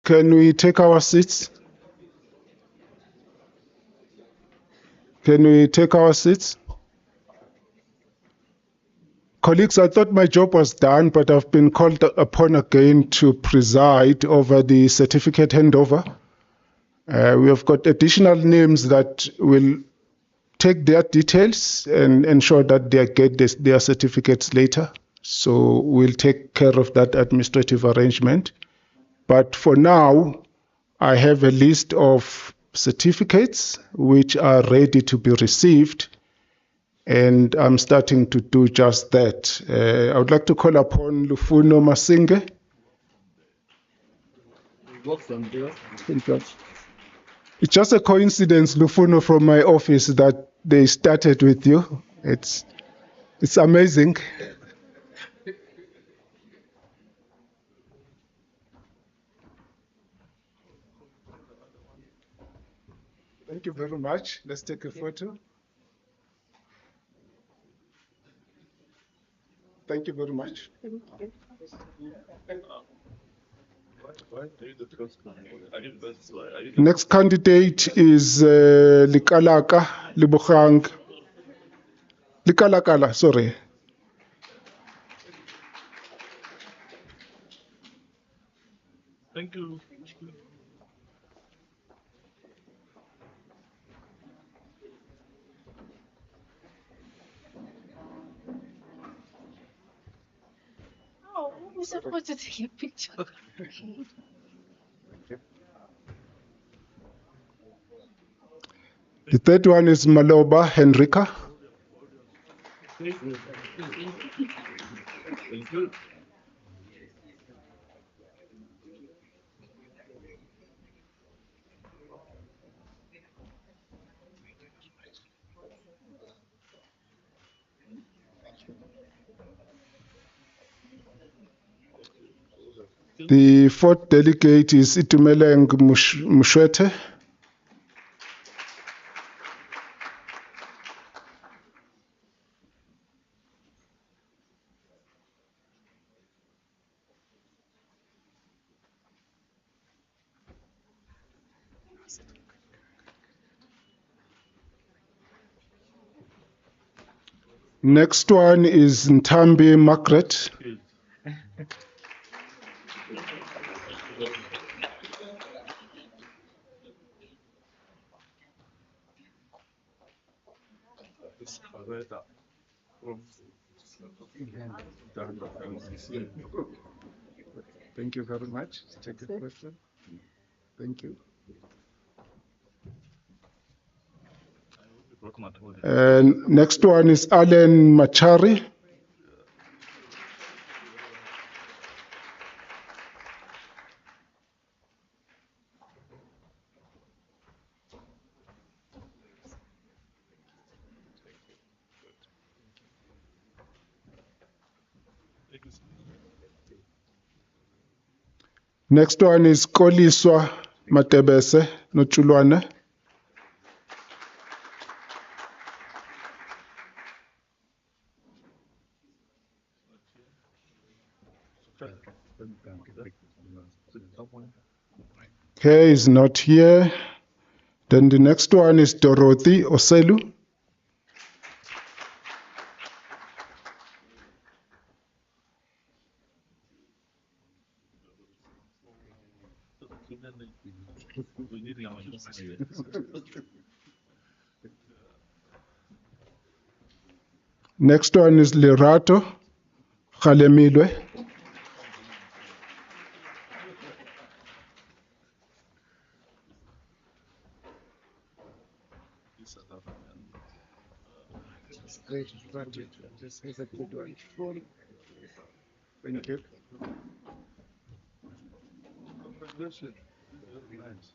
Can we take our seats? Can we take our seats? Colleagues, I thought my job was done, but I've been called upon again to preside over the certificate handover. We have got additional names that will take their details and ensure that they get their certificates later. So we'll take care of that administrative arrangement. But for now, I have a list of certificates which are ready to be received, and I'm starting to do just that. I would like to call upon Lufuno Masinge. It's just a coincidence, Lufuno, from my office that they started with you. It's amazing. Thank you very much. Let's take a photo. Thank you very much. Next candidate is Likalaka Libukhang. Likalakala, sorry. Thank you. Oh, we're supposed to take a picture. The third one is Maloba Henrika. Thank you. The fourth delegate is Itumeleng Mushwete. Next one is Ntambi Margaret. Thank you very much. Take a question. Thank you. And next one is Alan Machari. Next one is Koliswa Matebese Nochulwane. Okay, is not here. Then the next one is Dorothy Oselu. Next one is Lerato Khalemilwe. Thank you.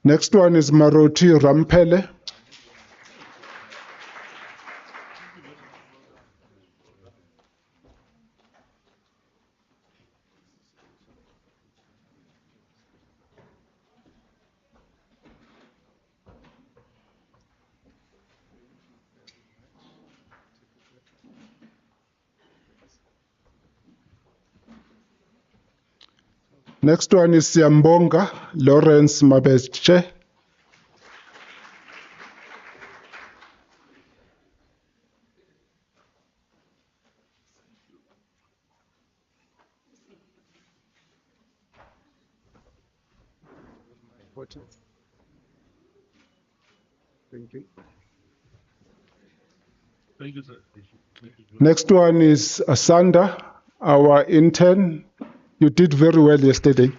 Next one is Maroti Rampele. Next one is Siambonga Lawrence Mabeche. Thank you. Thank you, sir. Next one is Asanda, our intern. You did very well yesterday.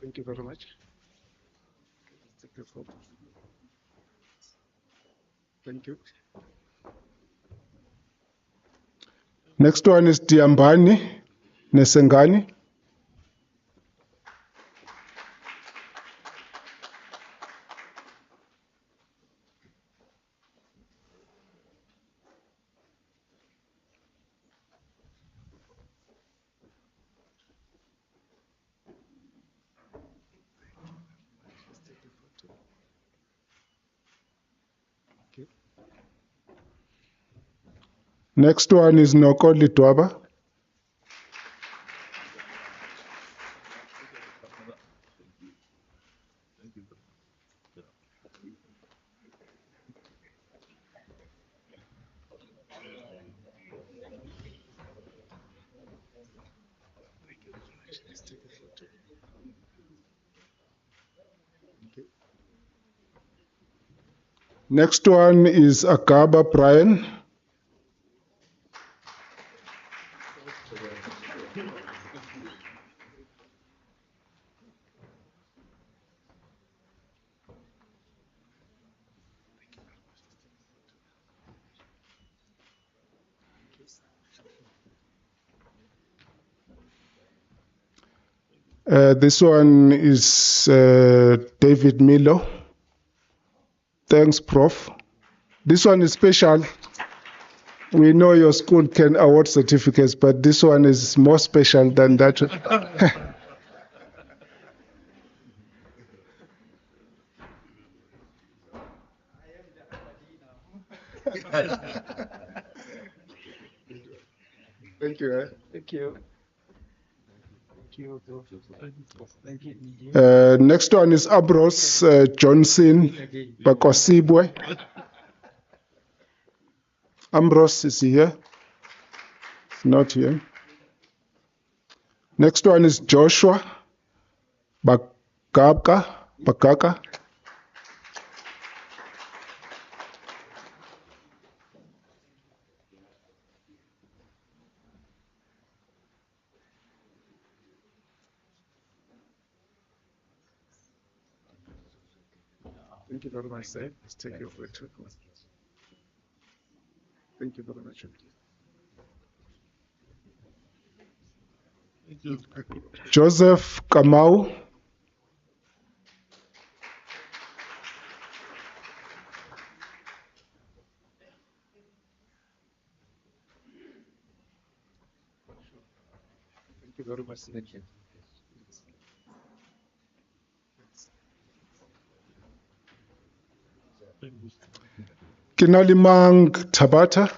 Thank you very much. Take your photo. Thank you. Next one is Diambani Nesengani. Next one is Nokoli Twaba. Next one is Akaba Brian. This one is David Milo. Thanks, Prof. This one is special. We know your school can award certificates, but this one is more special than that. Thank you. Thank you. Next one is Abros Johnson Bakosibwe. Ambrose is here. It's not here. Next one is Joshua Bakaka. Thank you very much, sir. Let's take your photo. Thank you very much. Thank you. Joseph Kamau. Thank you very much. Thank you. Kinalimang Tabata.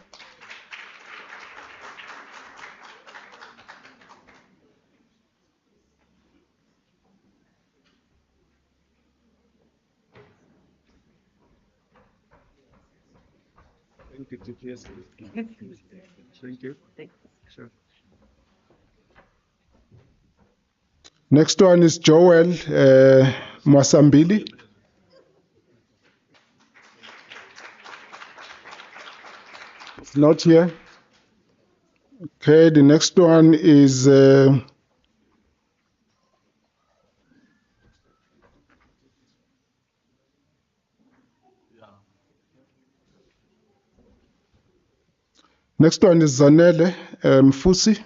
Thank you, TPS. Thank you. Sure. Next one is Joel Mwasambili. It's not here. Okay, the next one is next one is Zanele Mfusi.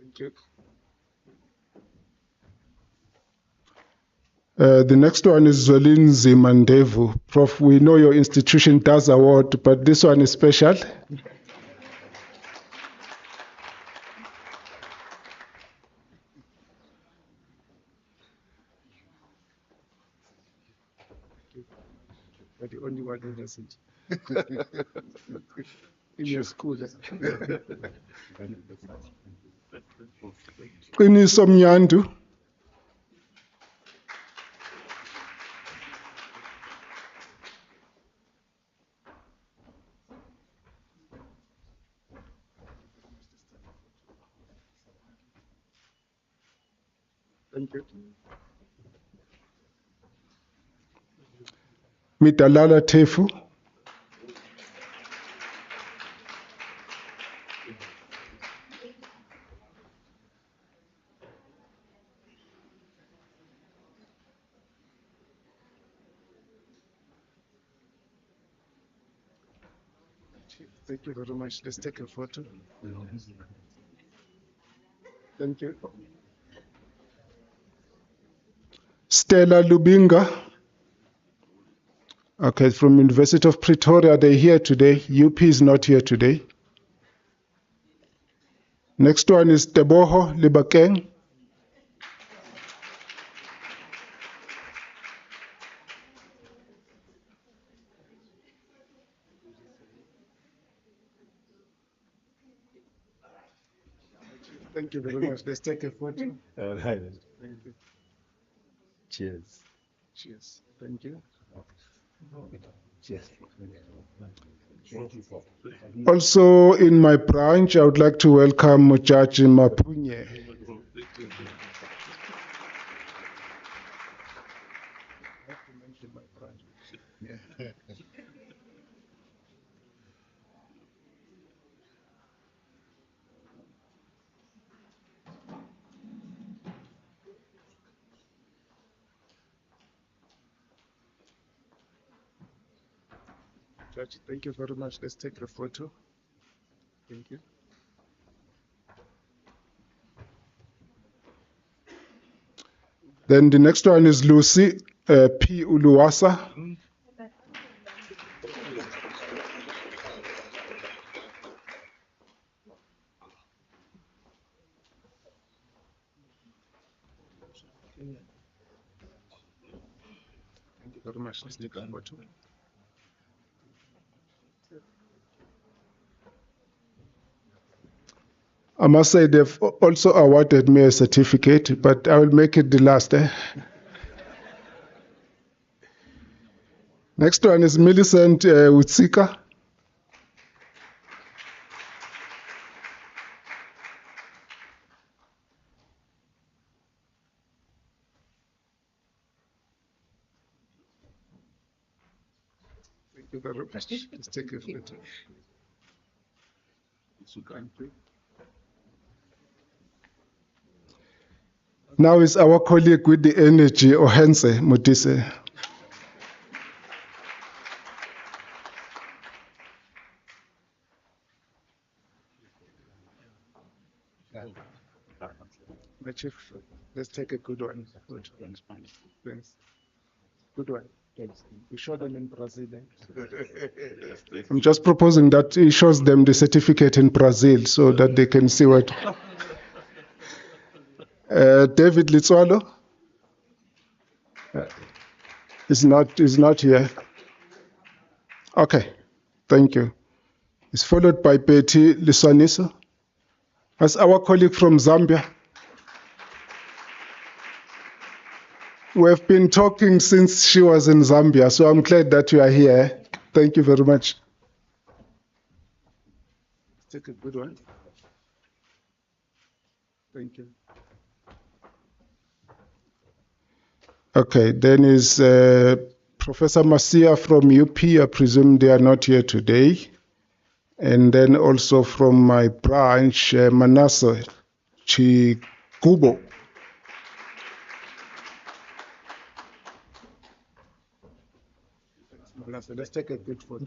Thank you. The next one is Zolinzi Mandevu. Prof, we know your institution does award, but this one is special. You're the only one who does it. In your school. Qiniso Mnyandu. Thank you. Midalala Tefu. Thank you very much. Let's take a photo. Thank you. Stella Lubinga. Okay, from University of Pretoria, they're here today. UP is not here today. Next one is Teboho Libakeng. Thank you very much. Let's take a photo. All right. Thank you. Cheers. Cheers. Thank you. Cheers. Also in my branch, I would like to welcome Mujaji Mapunye. Judge, thank you very much. Let's take a photo. Thank you. Then the next one is Lucy P. Uluwasa. Thank you very much. Let's take a photo. I must say they've also awarded me a certificate, but I will make it the last. Next one is Millicent Utsika. Thank you very much. Let's take a photo. Now is our colleague with the energy, Ohense Mutise. My chief, let's take a good one. Good. Thanks. Good one. We show them in Brazil. I'm just proposing that he shows them the certificate in Brazil so that they can see what. David Litswalo is not here. Okay, thank you. It's followed by Betty Lisaniso. As our colleague from Zambia. We have been talking since she was in Zambia, so I'm glad that you are here. Thank you very much. Let's take a good one. Thank you. Okay, then is Professor Masia from UP. I presume they are not here today. And then also from my branch, Manasseh Chikubo. Let's take a good photo.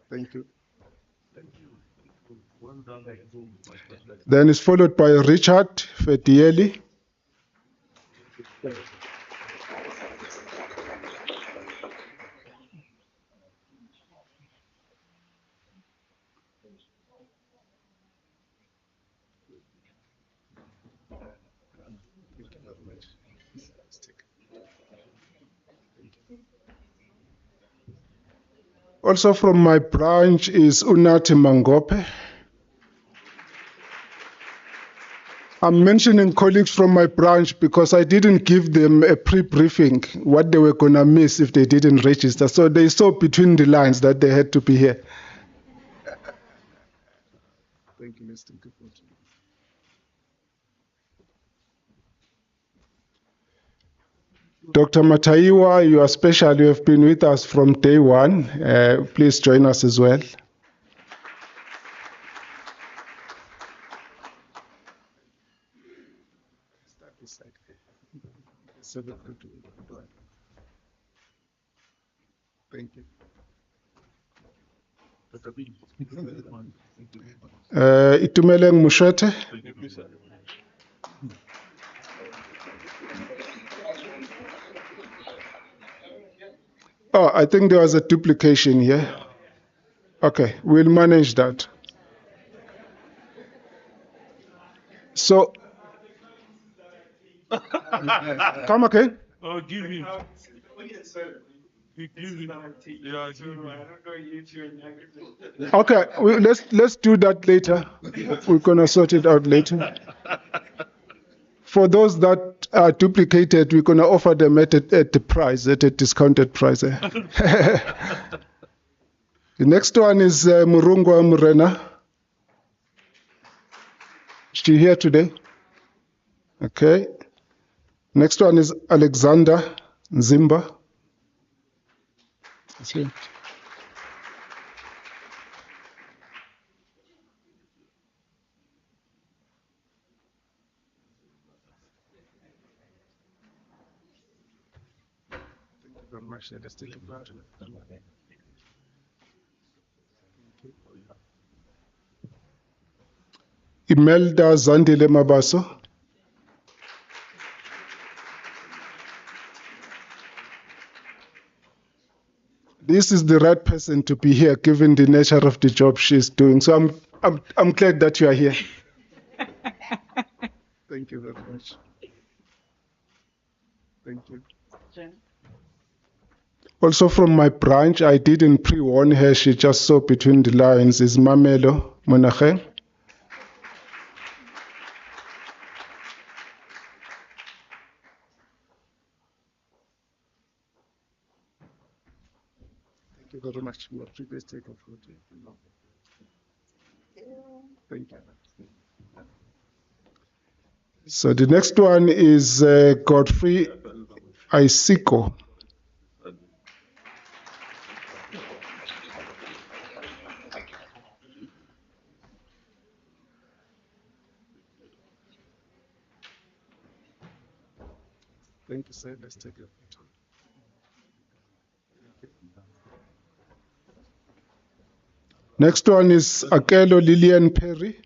Thank you. Then it's followed by Richard Fedieli. Also from my branch is Unati Mangope. I'm mentioning colleagues from my branch because I didn't give them a pre-briefing what they were going to miss if they didn't register. So they saw between the lines that they had to be here. Thank you, Mr. Kifuti. Dr. Mataiwa, you are special. You have been with us from day one. Please join us as well. Thank you. Itumeleng Mushete. Oh, I think there was a duplication here. Okay, we'll manage that. So, come again? Oh, give him. Okay, let's do that later. We're gonna sort it out later. For those that are duplicated, we're gonna offer them at the price, at a discounted price. The next one is Murungwa Murena. Is she here today? Okay. Next one is Alexander Zimba. Sí. Imelda Zandile Mabaso. This is the right person to be here, given the nature of the job she's doing. So I'm glad that you are here. Thank you very much. Thank you. Also from my branch, I didn't pre-warn her. She just saw between the lines. Is Mamelo Monacheng. Thank you very much. Please take a photo. Thank you. So the next one is Godfrey Isiko. Thank you, sir. Let's take a photo. Next one is Akelo Lillian Perry.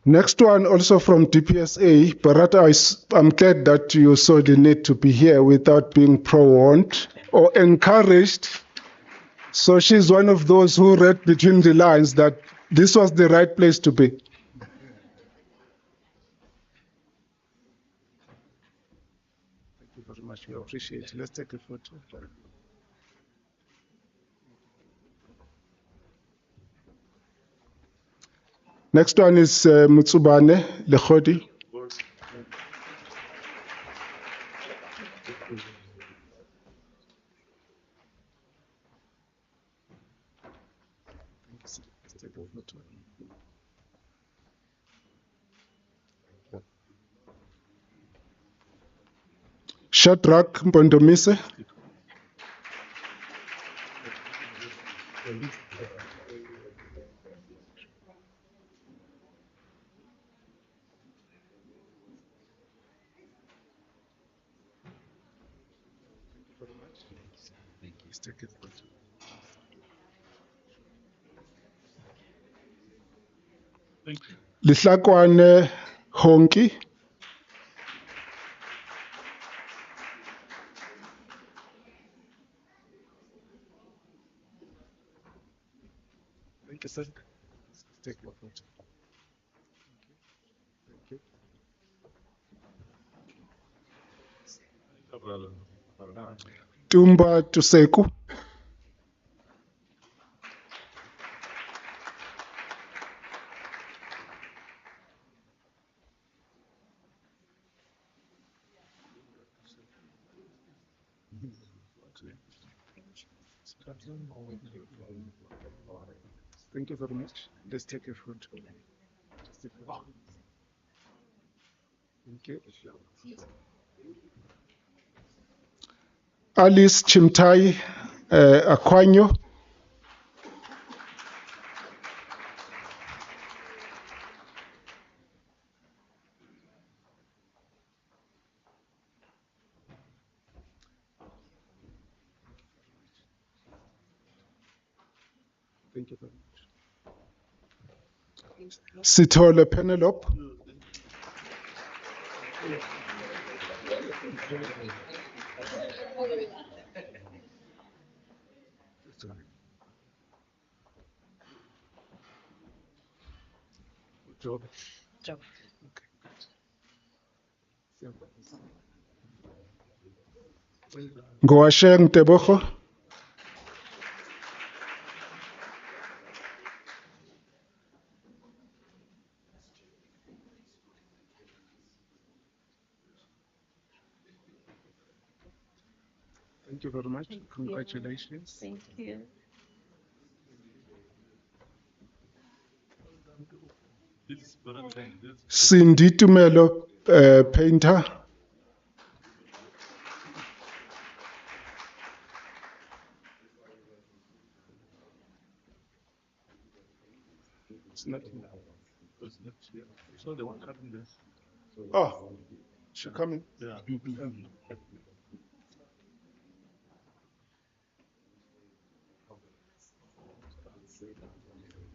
Next one also from DPSA, Barata, I'm glad that you saw the need to be here without being pro-warned or encouraged. So she's one of those who read between the lines that this was the right place to be. Thank you very much. We appreciate it. Let's take a photo. Next one is Mutsubane Lekhodi. Shadrach Mpondomise. Lihlakwane Honki. Thank you, sir. Take your photo. Thank you. Tumba Tuseku. Thank you very much. Let's take a photo. Thank you. Alice Chimtai Akwanyo. Thank you very much. Sithole Penelope. Job. Job. Ngoasheng Tebogo. Thank you very much. Congratulations. Thank you. Cindy Tumelo Painter. It's not here. So the one coming there. Oh, she coming? Yeah.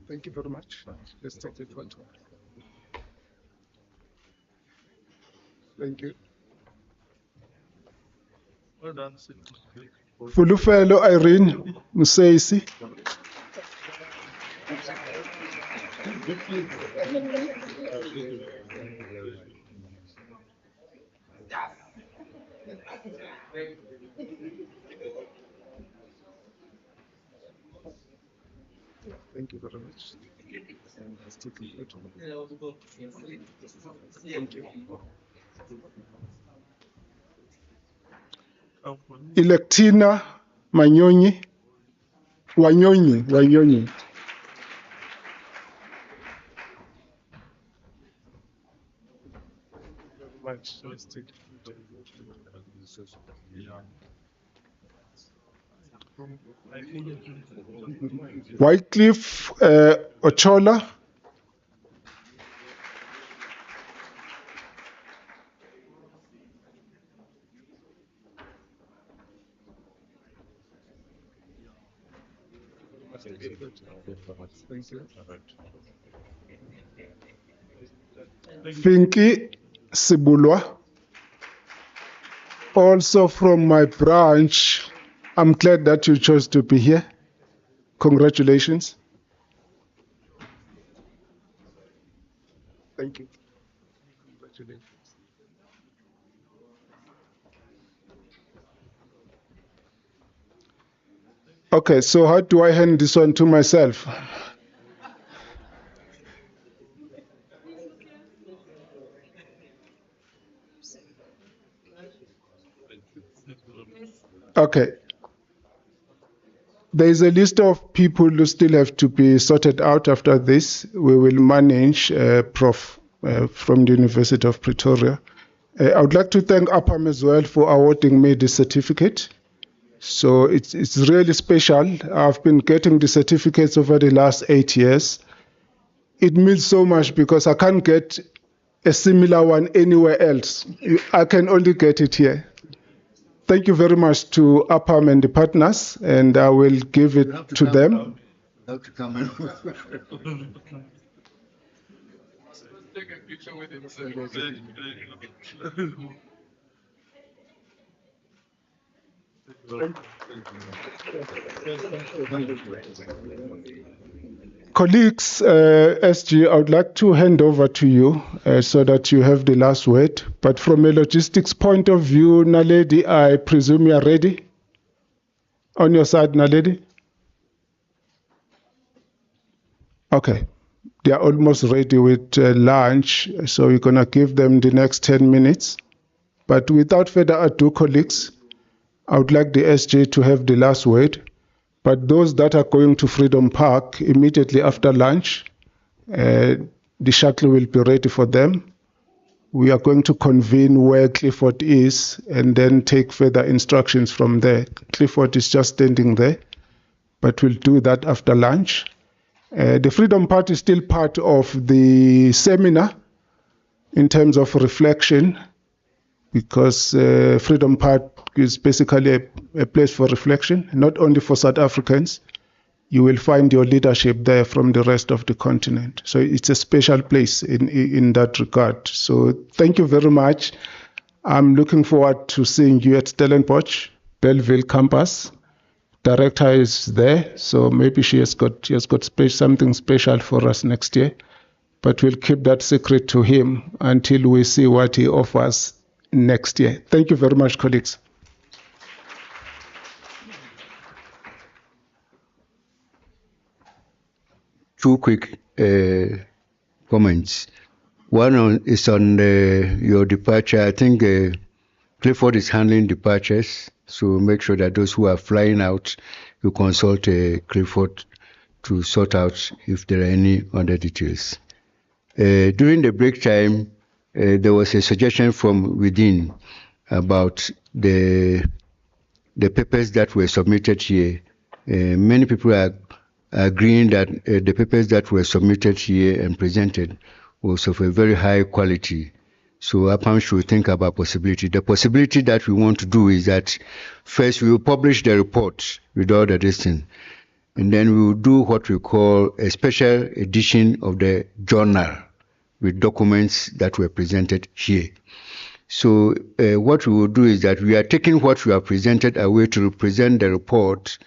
Thank you very much. Let's take a photo. Thank you. Well done. Fulufelo Irene Museisi. Thank you very much. Let's take a photo. Thank you. Electina Manyonyi. Wanyonyi. Much. Let's take a photo. Wycliffe Ochola. Thank you. Finky Sibulwa. Also from my branch. I'm glad that you chose to be here. Congratulations. Thank you. Congratulations. Okay, so how do I hand this one to myself? Okay. There is a list of people who still have to be sorted out after this. We will manage Prof from the University of Pretoria. I would like to thank APAM as well for awarding me this certificate. So it's really special. I've been getting the certificates over the last 8 years. It means so much because I can't get a similar one anywhere else. I can only get it here. Thank you very much to APAM and the partners, and I will give it to them. Have to come in. Take a picture with him. Colleagues, SG, I would like to hand over to you so that you have the last word. But from a logistics point of view, Naledi, I presume you are ready? On your side, Naledi? Okay. They are almost ready with lunch, so we're going to give them the next 10 minutes. But without further ado, colleagues, I would like the SG to have the last word. But those that are going to Freedom Park immediately after lunch, the shuttle will be ready for them. We are going to convene where Clifford is and then take further instructions from there. Clifford is just standing there, but we'll do that after lunch. The Freedom Park is still part of the seminar in terms of reflection, because Freedom Park is basically a place for reflection, not only for South Africans. You will find your leadership there from the rest of the continent. So it's a special place in that regard. So thank you very much. I'm looking forward to seeing you at Stellenbosch, Belleville campus. Director is there, so maybe she has got something special for us next year. But we'll keep that secret to him until we see what he offers next year. Thank you very much, colleagues. Two quick comments. One is on your departure. I think Clifford is handling departures, so make sure that those who are flying out, you consult Clifford to sort out if there are any other details. During the break time, there was a suggestion from within about the papers that were submitted here. Many people are agreeing that the papers that were submitted here and presented was of a very high quality. So APAM should think about possibility. The possibility that we want to do is that first we will publish the report with all the distance, and then we will do what we call a special edition of the journal with documents that were presented here. So what we will do is that we are taking what we have presented away to represent the report.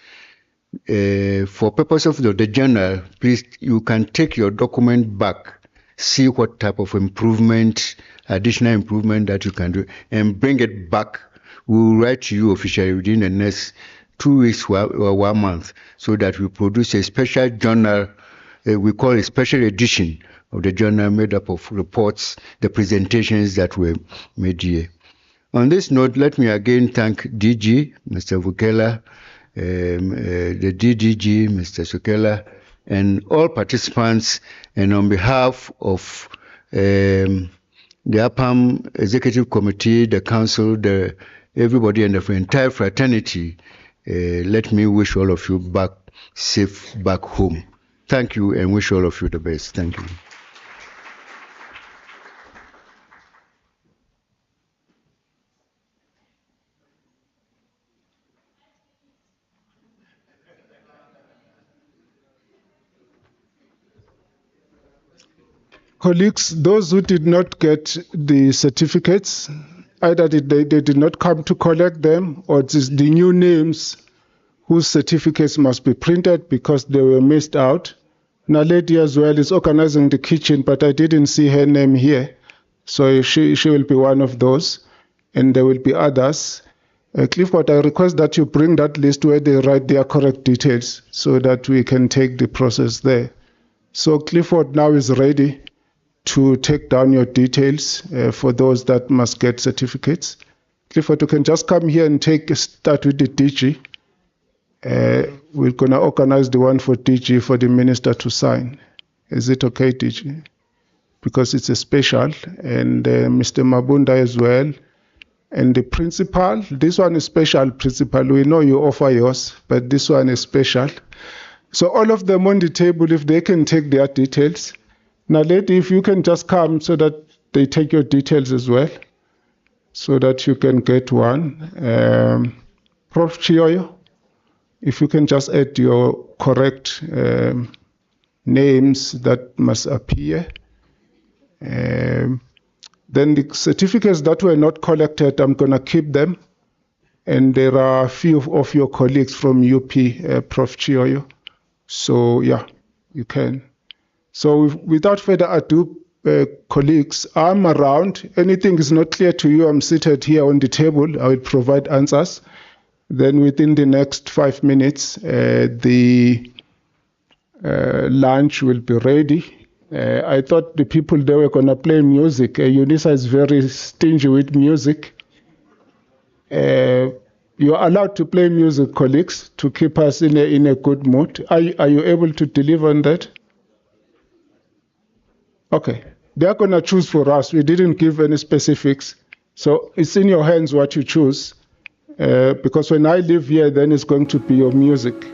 For purpose of the journal, please, you can take your document back, see what type of improvement, additional improvement that you can do, and bring it back. We will write to you officially within the next 2 weeks or 1 month, so that we produce a special journal, we call a special edition of the journal made up of reports, the presentations that were made here. On this note, let me again thank DG, Mr. Vukela, the DDG, Mr. Sukela, and all participants, and on behalf of the APAM Executive Committee, the Council, everybody, and the entire fraternity, let me wish all of you back safe back home. Thank you, and wish all of you the best. Thank you. Colleagues, those who did not get the certificates, either they did not come to collect them, or it is the new names whose certificates must be printed because they were missed out. Naledi as well is organizing the kitchen, but I didn't see her name here. So she will be one of those, and there will be others. Clifford, I request that you bring that list where they write their correct details so that we can take the process there. So Clifford now is ready to take down your details for those that must get certificates. Clifford, you can just come here and start with the DG. We're going to organize the one for DG for the minister to sign. Is it okay, DG? Because it's a special, and Mr. Mabunda as well. And the principal, this one is special principal. We know you offer yours, but this one is special. So all of them on the table, if they can take their details. Now, lady, if you can just come so that they take your details as well, so that you can get one. Prof. Chioyo, if you can just add your correct names that must appear. Then the certificates that were not collected, I'm going to keep them. And there are a few of your colleagues from UP, Prof. Chioyo. So, yeah, you can. So, without further ado, colleagues, I'm around. Anything is not clear to you, I'm seated here on the table. I will provide answers. Then within the next 5 minutes, the lunch will be ready. I thought the people they were going to play music. UNISA is very stingy with music. You are allowed to play music, colleagues, to keep us in a good mood. Are you able to deliver on that? Okay. They are going to choose for us. We didn't give any specifics. So it's in your hands what you choose. Because when I leave here, then it's going to be your music.